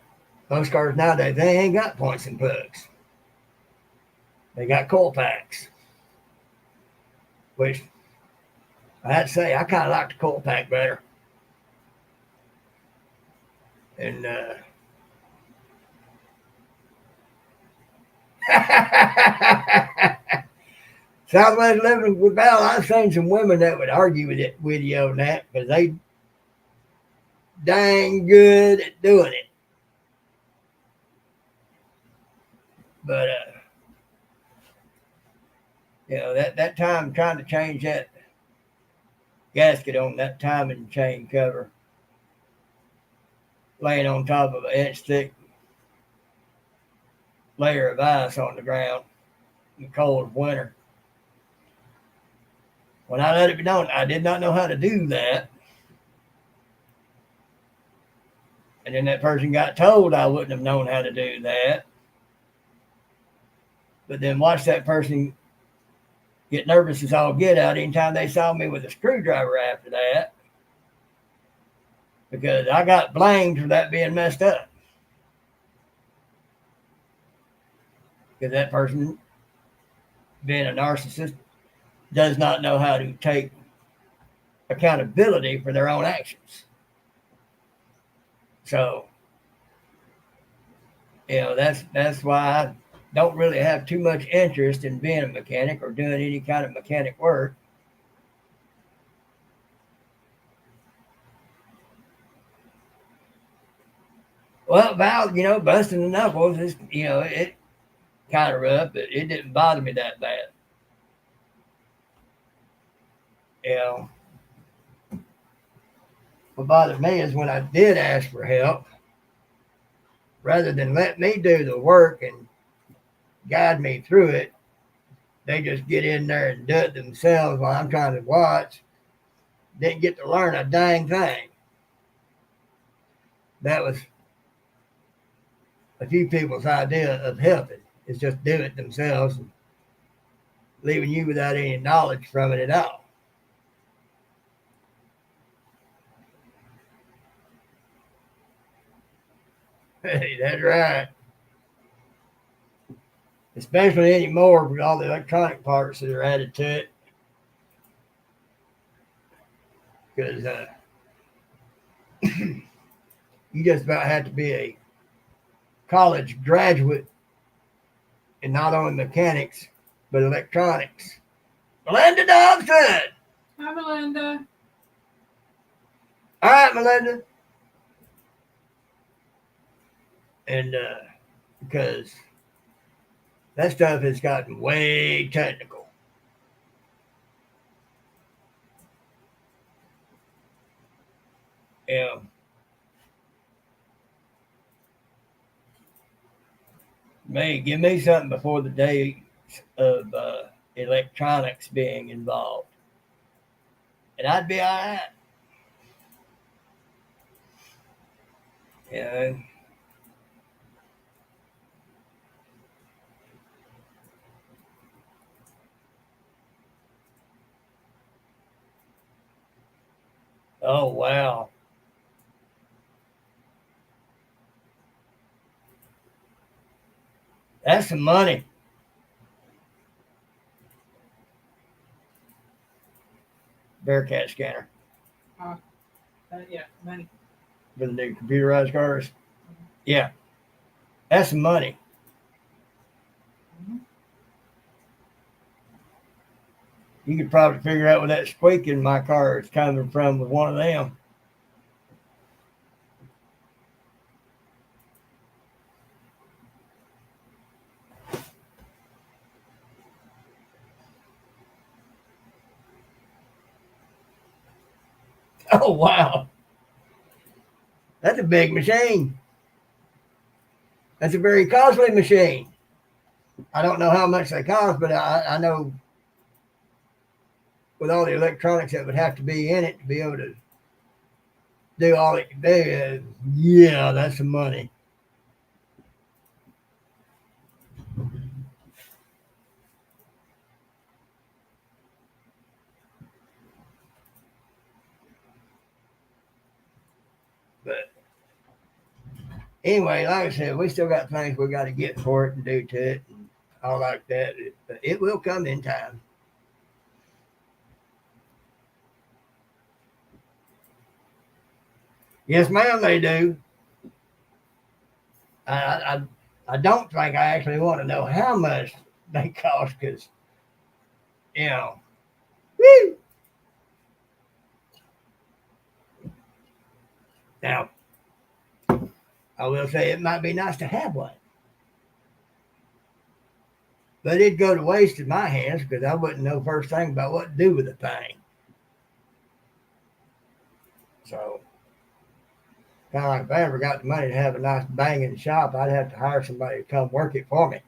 Speaker 1: most cars nowadays, they ain't got points and plugs. They got coil packs, which I had to say, I kind of like the coil pack better. And Southwest living with Val, I've seen some women that would argue with you on that because they dang good at doing it. But that time trying to change that gasket on that timing chain cover, laying on top of an inch thick layer of ice on the ground in the cold winter. When I let it be known, I did not know how to do that. And then that person got told I wouldn't have known how to do that. But then watch that person get nervous as all get out anytime they saw me with a screwdriver after that. Because I got blamed for that being messed up. Because that person, being a narcissist, does not know how to take accountability for their own actions. So, that's why I don't really have too much interest in being a mechanic or doing any kind of mechanic work. Well, Val, busting the knuckles is, it kind of rough, but it didn't bother me that bad. What bothered me is when I did ask for help, rather than let me do the work and guide me through it, they just get in there and do it themselves while I'm trying to watch. Didn't get to learn a dang thing. That was a few people's idea of helping, is just do it themselves and leaving you without any knowledge from it at all. Hey, that's right. Especially anymore with all the electronic parts that are added to it. Because you just about have to be a college graduate in not only mechanics, but electronics. Melinda Dobson!
Speaker 2: Hi, Melinda.
Speaker 1: All right, Melinda. And because that stuff has gotten way technical. Yeah. Give me something before the days of electronics being involved. And I'd be all right. Yeah. Oh, wow. That's some money. Bearcat scanner.
Speaker 2: Yeah, money.
Speaker 1: For the new computerized cars. Yeah. That's some money. You could probably figure out where that squeak in my car is coming from with one of them. Oh, wow. That's a big machine. That's a very costly machine. I don't know how much they cost, but I know with all the electronics that would have to be in it to be able to do all it can do, yeah, that's some money. But anyway, like I said, we still got things we got to get for it and do to it and all like that. It will come in time. Yes, ma'am, they do. I don't think I actually want to know how much they cost because you know, woo! Now, I will say it might be nice to have one, but it'd go to waste in my hands because I wouldn't know first thing about what to do with the thing. So, kind of like if I ever got the money to have a nice banging shop, I'd have to hire somebody to come work it for me.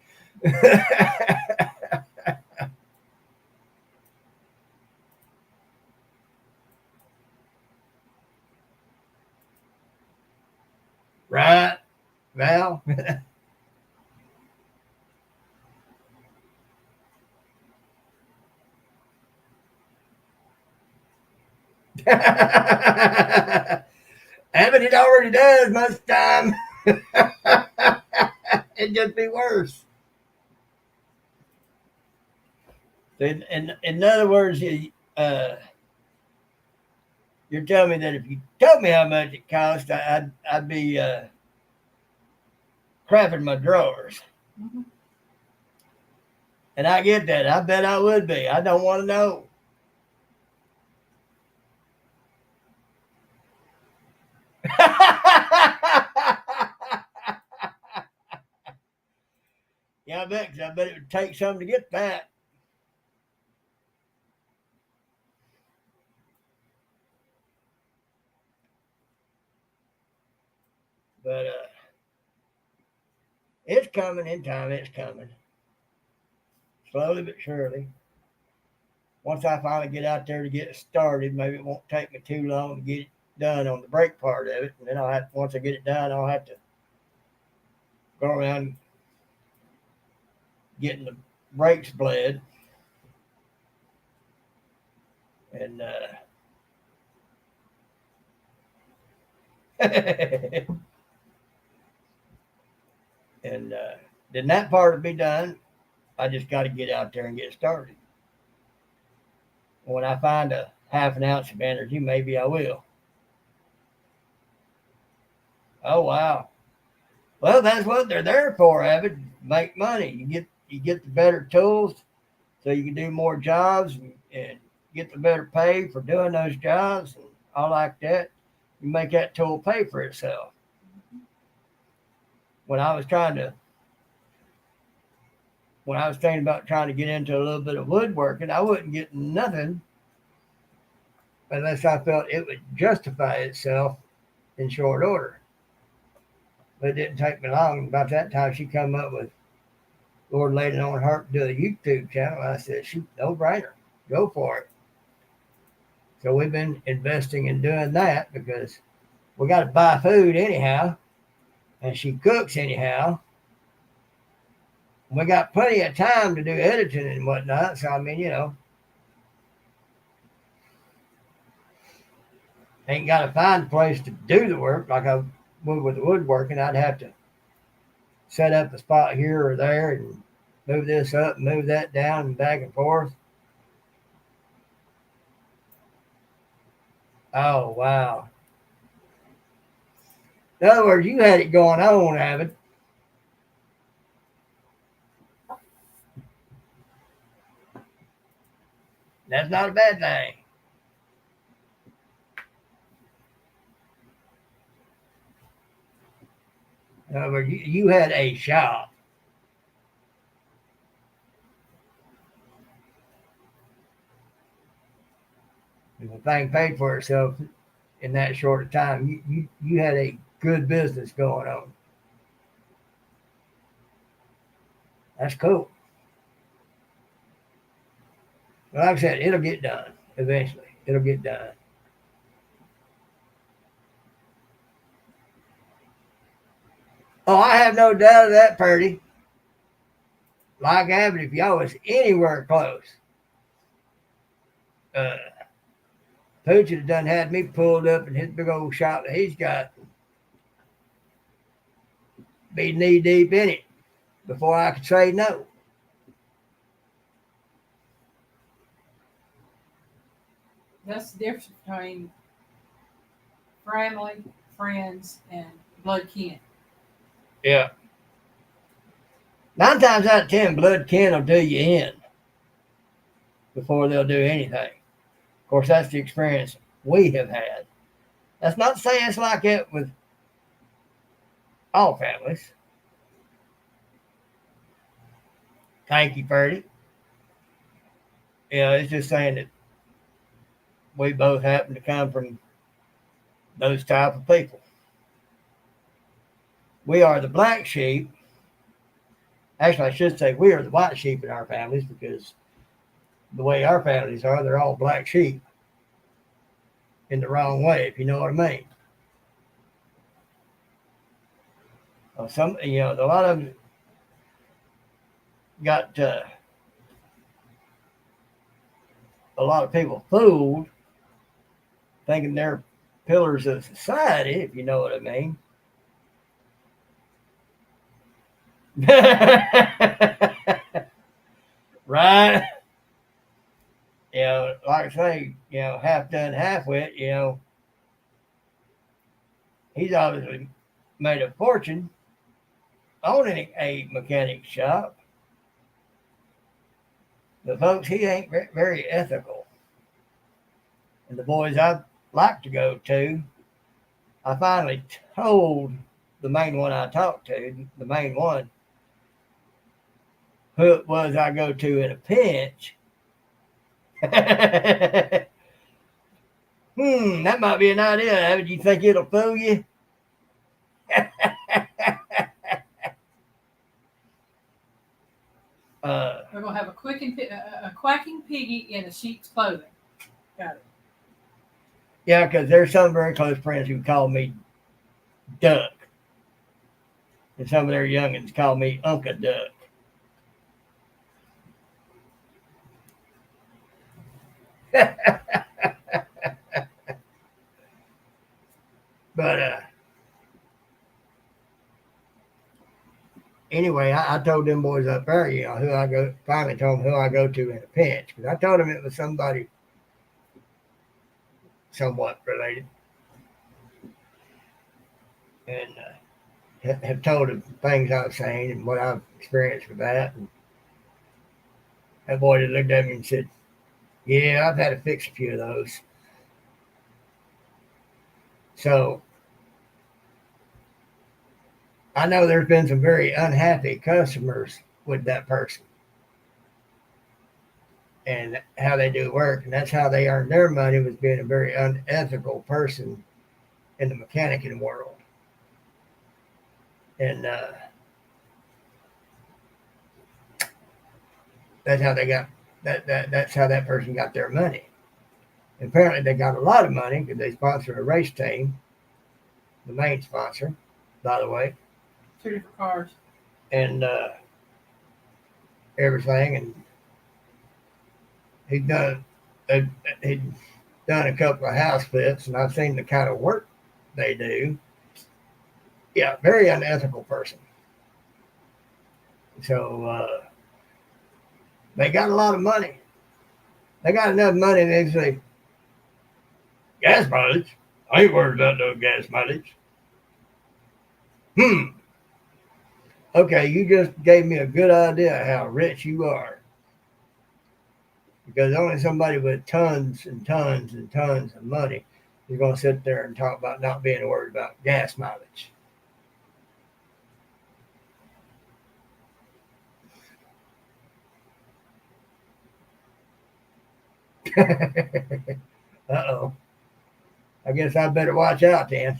Speaker 1: Right, Val? Abbott, it already does most time. It'd just be worse. In other words, you're telling me that if you told me how much it cost, I'd be crapping my drawers.
Speaker 2: Mm-hmm.
Speaker 1: And I get that. I bet I would be. I don't want to know. Yeah, I bet, 'cause I bet it would take something to get that. But it's coming in time. It's coming. Slowly but surely. Once I finally get out there to get it started, maybe it won't take me too long to get it done on the brake part of it. And then once I get it done, I'll have to go around getting the brakes bled. And and then that part will be done. I just got to get out there and get started. When I find a half an ounce of energy, maybe I will. Oh wow! Well, that's what they're there for, Abbott. Make money. You get the better tools, so you can do more jobs and get the better pay for doing those jobs and all like that. You make that tool pay for itself. When I was trying to when I was thinking about trying to get into a little bit of woodworking, I wouldn't get nothing unless I felt it would justify itself in short order. But it didn't take me long. About that time, she come up with Lord laid it on her to do a YouTube channel. I said, shoot, no brainer, go for it. So we've been investing in doing that because we got to buy food anyhow, and she cooks anyhow. We got plenty of time to do editing and whatnot. So I mean, ain't got to find a place to do the work like I would with the woodworking. I'd have to set up a spot here or there and move this up, move that down, and back and forth. Oh wow! In other words, you had it going on, Avid. That's not a bad thing. In other words, you had a shop. And the thing paid for itself in that short time. You had a good business going on. That's cool. But like I said, it'll get done eventually. It'll get done. Oh, I have no doubt of that, Purdy. Like Abbott, if y'all was anywhere close, uh, Pooch had done had me pulled up in his big old shop that he's got, be knee deep in it before I could say no.
Speaker 2: That's the difference between family, friends, and blood kin.
Speaker 1: Yeah. 9 times out of 10, blood kin will do you in. before they'll do anything. Of course, that's the experience we have had. That's not to say it's like it with all families. Thank you, Ferdy. It's just saying that we both happen to come from those type of people. We are the black sheep. Actually, I should say we are the white sheep in our families because the way our families are, they're all black sheep in the wrong way, if you know what I mean. A lot of them got a lot of people fooled, thinking they're pillars of society, if you know what I mean. Right? Like I say, half done, half wit, he's obviously made a fortune owning a mechanic shop. But folks, he ain't very ethical. And the boys I like to go to, I finally told the main one I talked to, the main one, who it was I go to in a pinch. That might be an idea. Do you think it'll fool you?
Speaker 2: We're gonna have a quacking piggy in a sheep's clothing. Got it.
Speaker 1: Yeah, because there's some very close friends who call me Duck. And some of their youngins call me Unca Duck. But anyway, I told them boys up there, who I go. Finally told them who I go to in a pinch because I told them it was somebody somewhat related, and have told them things I've seen and what I've experienced with that. And that boy just looked at me and said, "Yeah, I've had to fix a few of those." So I know there's been some very unhappy customers with that person and how they do work. And that's how they earn their money, was being a very unethical person in the mechanicing world. And that's how they got that's how that person got their money. And apparently they got a lot of money because they sponsored a race team, the main sponsor, by the way.
Speaker 2: 2 different cars.
Speaker 1: And everything. And he'd done a couple of house flips, and I've seen the kind of work they do. Yeah, very unethical person. So they got a lot of money. They got enough money, and they say, gas mileage? I ain't worried about no gas mileage. Okay, you just gave me a good idea how rich you are. Because only somebody with tons and tons and tons of money is going to sit there and talk about not being worried about gas mileage. Uh-oh. I guess I better watch out then.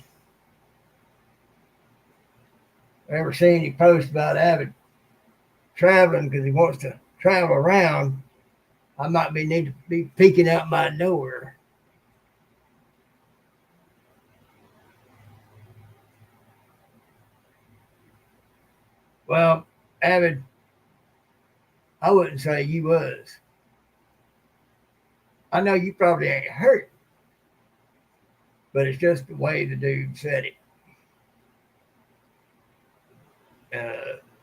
Speaker 1: I've ever seen you post about Avid traveling because he wants to travel around. I might need to be peeking out my door. Well, Avid, I wouldn't say you was. I know you probably ain't hurt, but it's just the way the dude said it.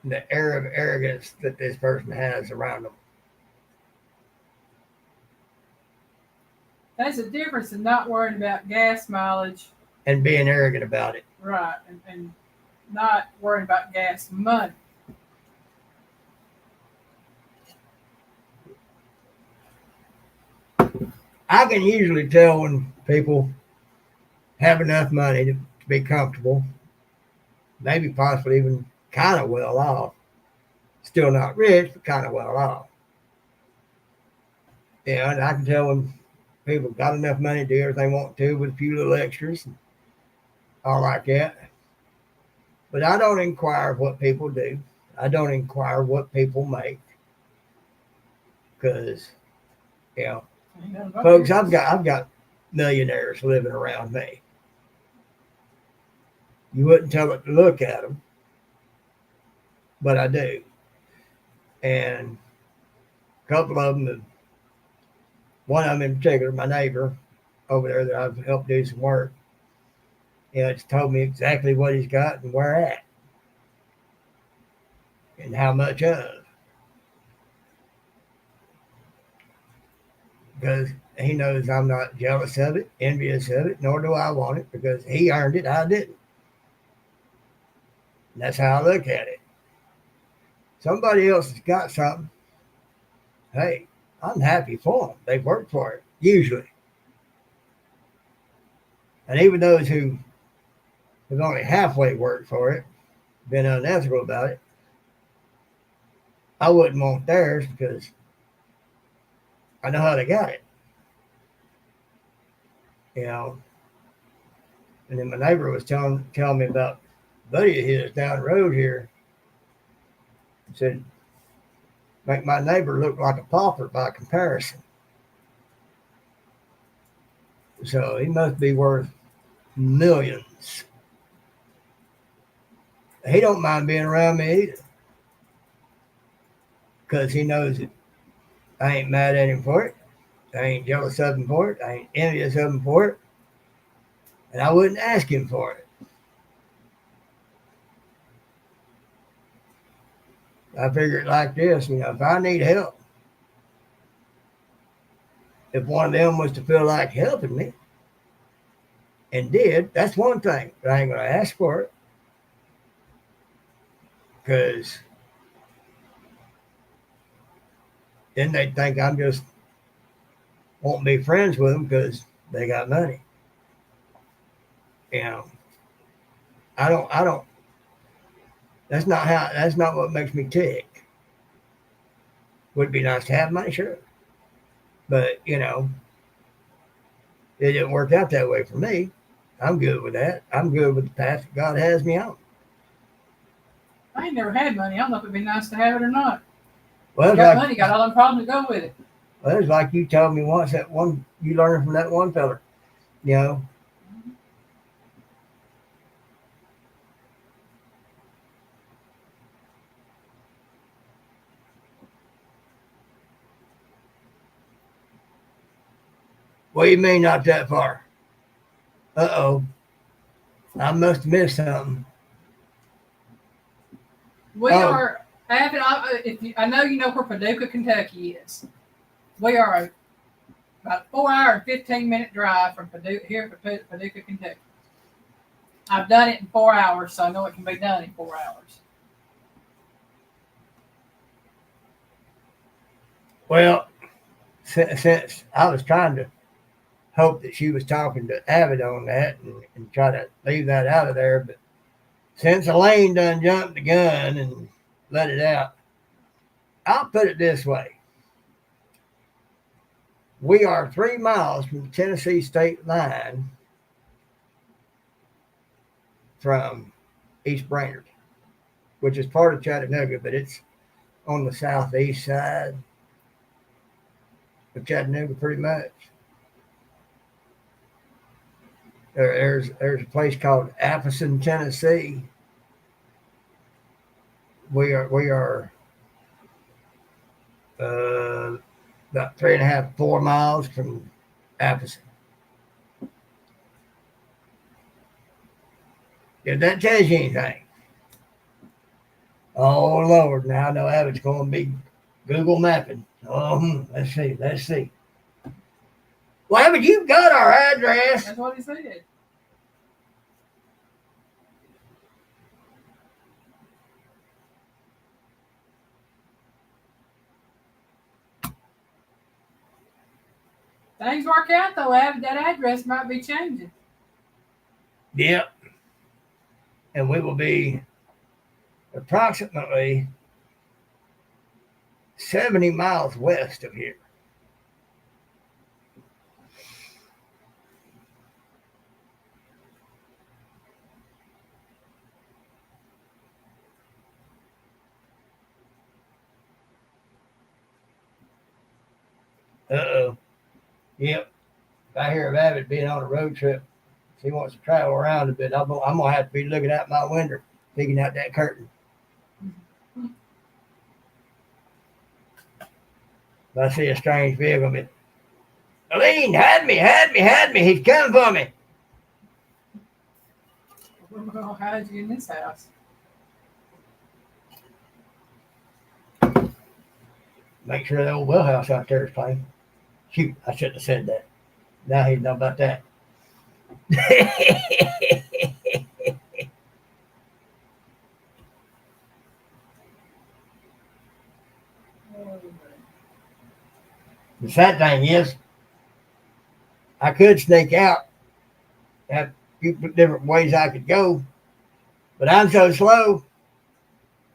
Speaker 1: The air of arrogance that this person has around them.
Speaker 2: That's a difference in not worrying about gas mileage
Speaker 1: and being arrogant about it.
Speaker 2: Right, and not worrying about gas money.
Speaker 1: I can usually tell when people have enough money to be comfortable, maybe possibly even kind of well off. Still not rich, but kind of well off. Yeah, and I can tell when people got enough money to do everything they want to with a few little extras and all like that. But I don't inquire what people do. I don't inquire what people make because, you know, folks, I've got millionaires living around me. You wouldn't tell it to look at them, but I do. And a couple of them, one of them in particular, my neighbor over there that I've helped do some work, it's told me exactly what he's got and where at and how much of. Because he knows I'm not jealous of it, envious of it, nor do I want it because he earned it, I didn't. And that's how I look at it. Somebody else has got something. Hey, I'm happy for them. They've worked for it, usually. And even those who have only halfway worked for it, been unethical about it, I wouldn't want theirs because I know how they got it. You know. And then my neighbor was telling me about a buddy of his down the road here. He said, make my neighbor look like a pauper by comparison. So he must be worth millions. He don't mind being around me either. Because he knows that I ain't mad at him for it. I ain't jealous of him for it. I ain't envious of him for it. And I wouldn't ask him for it. I figure it like this, if I need help, if one of them was to feel like helping me and did, that's one thing. But I ain't going to ask for it. Because then they'd think I'm just won't be friends with them because they got money. I don't, that's not what makes me tick. Would be nice to have money, sure. But, it didn't work out that way for me. I'm good with that. I'm good with the path that God has me on.
Speaker 2: I ain't never had money. I don't know if it'd be nice to have it or not.
Speaker 1: Well,
Speaker 2: you got money, got all them problems to go with it.
Speaker 1: Well, it's like you told me once that one you learned from that one feller. What do you mean not that far? Uh-oh. I must have missed something.
Speaker 2: We are, I know you know where Paducah, Kentucky is. We are about a 4-hour and 15-minute drive from Paducah, Kentucky. I've done it in 4 hours, so I know it can be done in 4 hours.
Speaker 1: Well, since I was trying to hope that she was talking to Avid on that and try to leave that out of there, but since Elaine done jumped the gun and let it out, I'll put it this way. We are 3 miles from the Tennessee state line from East Brainerd, which is part of Chattanooga, but it's on the southeast side of Chattanooga pretty much. There's a place called Appleton, Tennessee. We are about 3.5, 4 miles from Appleton. If that tells you anything. Oh Lord, now I know Abbott's going to be Google mapping. Oh, let's see. Well, Abbott, you've got our address.
Speaker 2: That's what he said. Things work out though, Ab. That address might be changing.
Speaker 1: Yep. And we will be approximately 70 miles west of here. Uh-oh. Yep. If I hear of Abbott being on a road trip, if he wants to travel around a bit, I'm going to have to be looking out my window, peeking out that curtain. If I see a strange vehicle, I'll be, Aline, had me. He's coming for me.
Speaker 2: Well, how'd you in this house?
Speaker 1: Make sure that old well house out there is clean. Shoot, I shouldn't have said that. Now he know about that. The sad thing is, I could sneak out, have a few different ways I could go, but I'm so slow.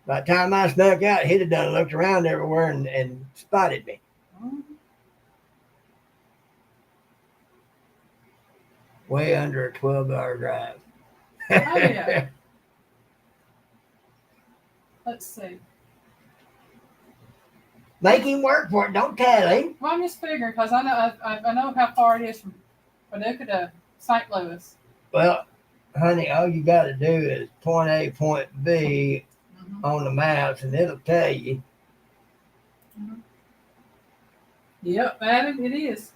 Speaker 1: By the time I snuck out, he'd have done looked around everywhere and spotted me. Way under a 12-hour drive.
Speaker 2: Oh, yeah. Let's see.
Speaker 1: Make him work for it. Don't tell him.
Speaker 2: Well, I'm just figuring because I know how far it is from Paducah to St. Louis.
Speaker 1: Well, honey, all you got to do is point A, point B on the maps, and it'll tell you.
Speaker 2: Yep, Adam, it is.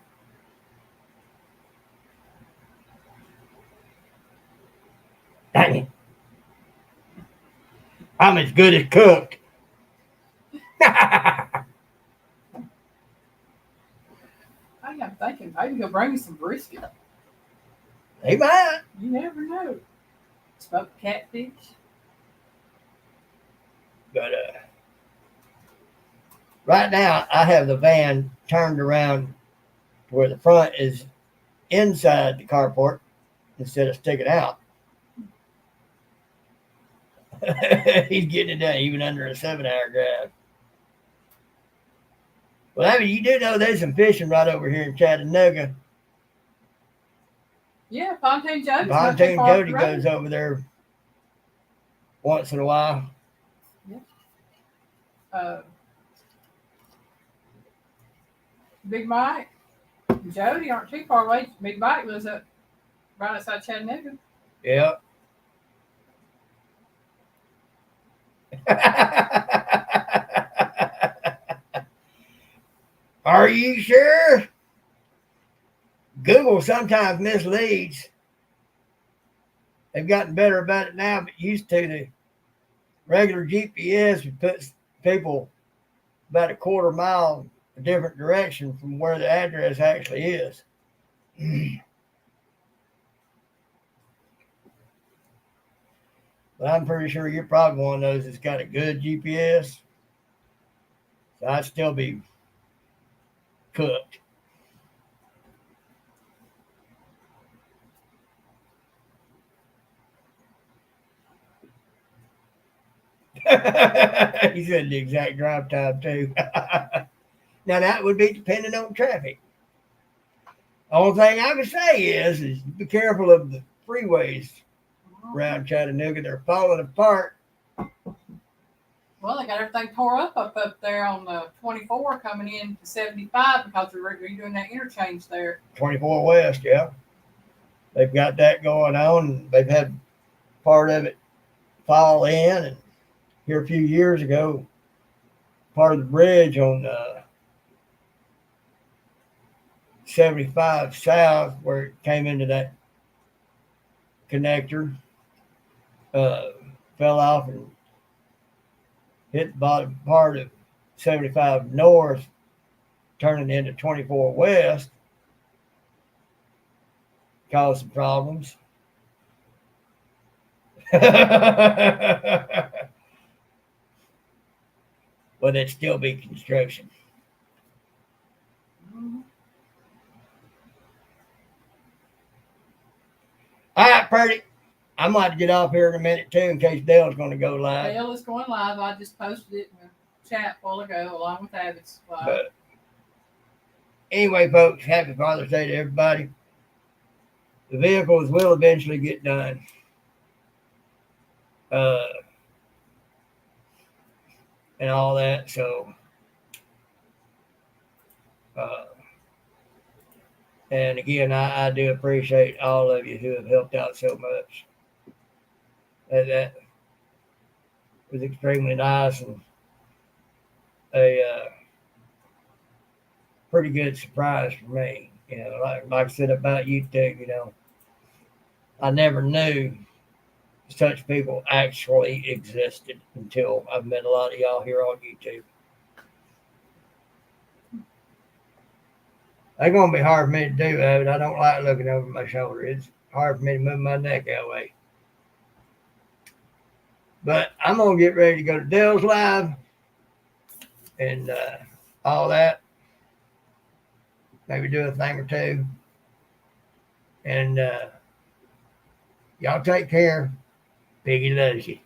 Speaker 1: Dang it. I'm as good as cooked.
Speaker 2: I'm thinking maybe he'll bring me some brisket.
Speaker 1: He might.
Speaker 2: You never know. Smoked catfish.
Speaker 1: But right now, I have the van turned around to where the front is inside the carport instead of sticking out. He's getting it done even under a 7-hour drive. Well, I mean, you do know there's some fishing right over here in Chattanooga.
Speaker 2: Yeah, Pontoon Jody.
Speaker 1: Pontoon Jody goes over there once in a while.
Speaker 2: Yeah. Big Mike and Jody aren't too far away. Big Mike lives up right outside Chattanooga.
Speaker 1: Yeah. Are you sure? Google sometimes misleads. They've gotten better about it now, but used to the regular GPS would put people about a quarter mile a different direction from where the address actually is. But I'm pretty sure you're probably one of those that's got a good GPS. So I'd still be cooked. He said the exact drive time too. Now that would be depending on traffic. Only thing I can say is be careful of the freeways around Chattanooga. They're falling apart.
Speaker 2: Well, they got everything tore up there on 24 coming in to 75 because they're redoing that interchange there.
Speaker 1: 24 West, yeah. They've got that going on. They've had part of it fall in. And here a few years ago, part of the bridge on 75 South, where it came into that connector, fell off and hit the bottom part of 75 North, turning into 24 West, caused some problems. But it'd still be construction. I might get off here in a minute too, in case Dale's going to go live.
Speaker 2: Dale is going live. I just posted it in the chat a while ago, along with Abbott's live.
Speaker 1: But anyway, folks, happy Father's Day to everybody. The vehicles will eventually get done. And all that. So, and again, I do appreciate all of you who have helped out so much. That was extremely nice and a pretty good surprise for me. You know, like I said about YouTube, you know, I never knew such people actually existed until I've met a lot of y'all here on YouTube. It's going to be hard for me to do that, but I don't like looking over my shoulder. It's hard for me to move my neck that way. But I'm going to get ready to go to Dale's live and all that. Maybe do a thing or two. And y'all take care. Piggy loves you.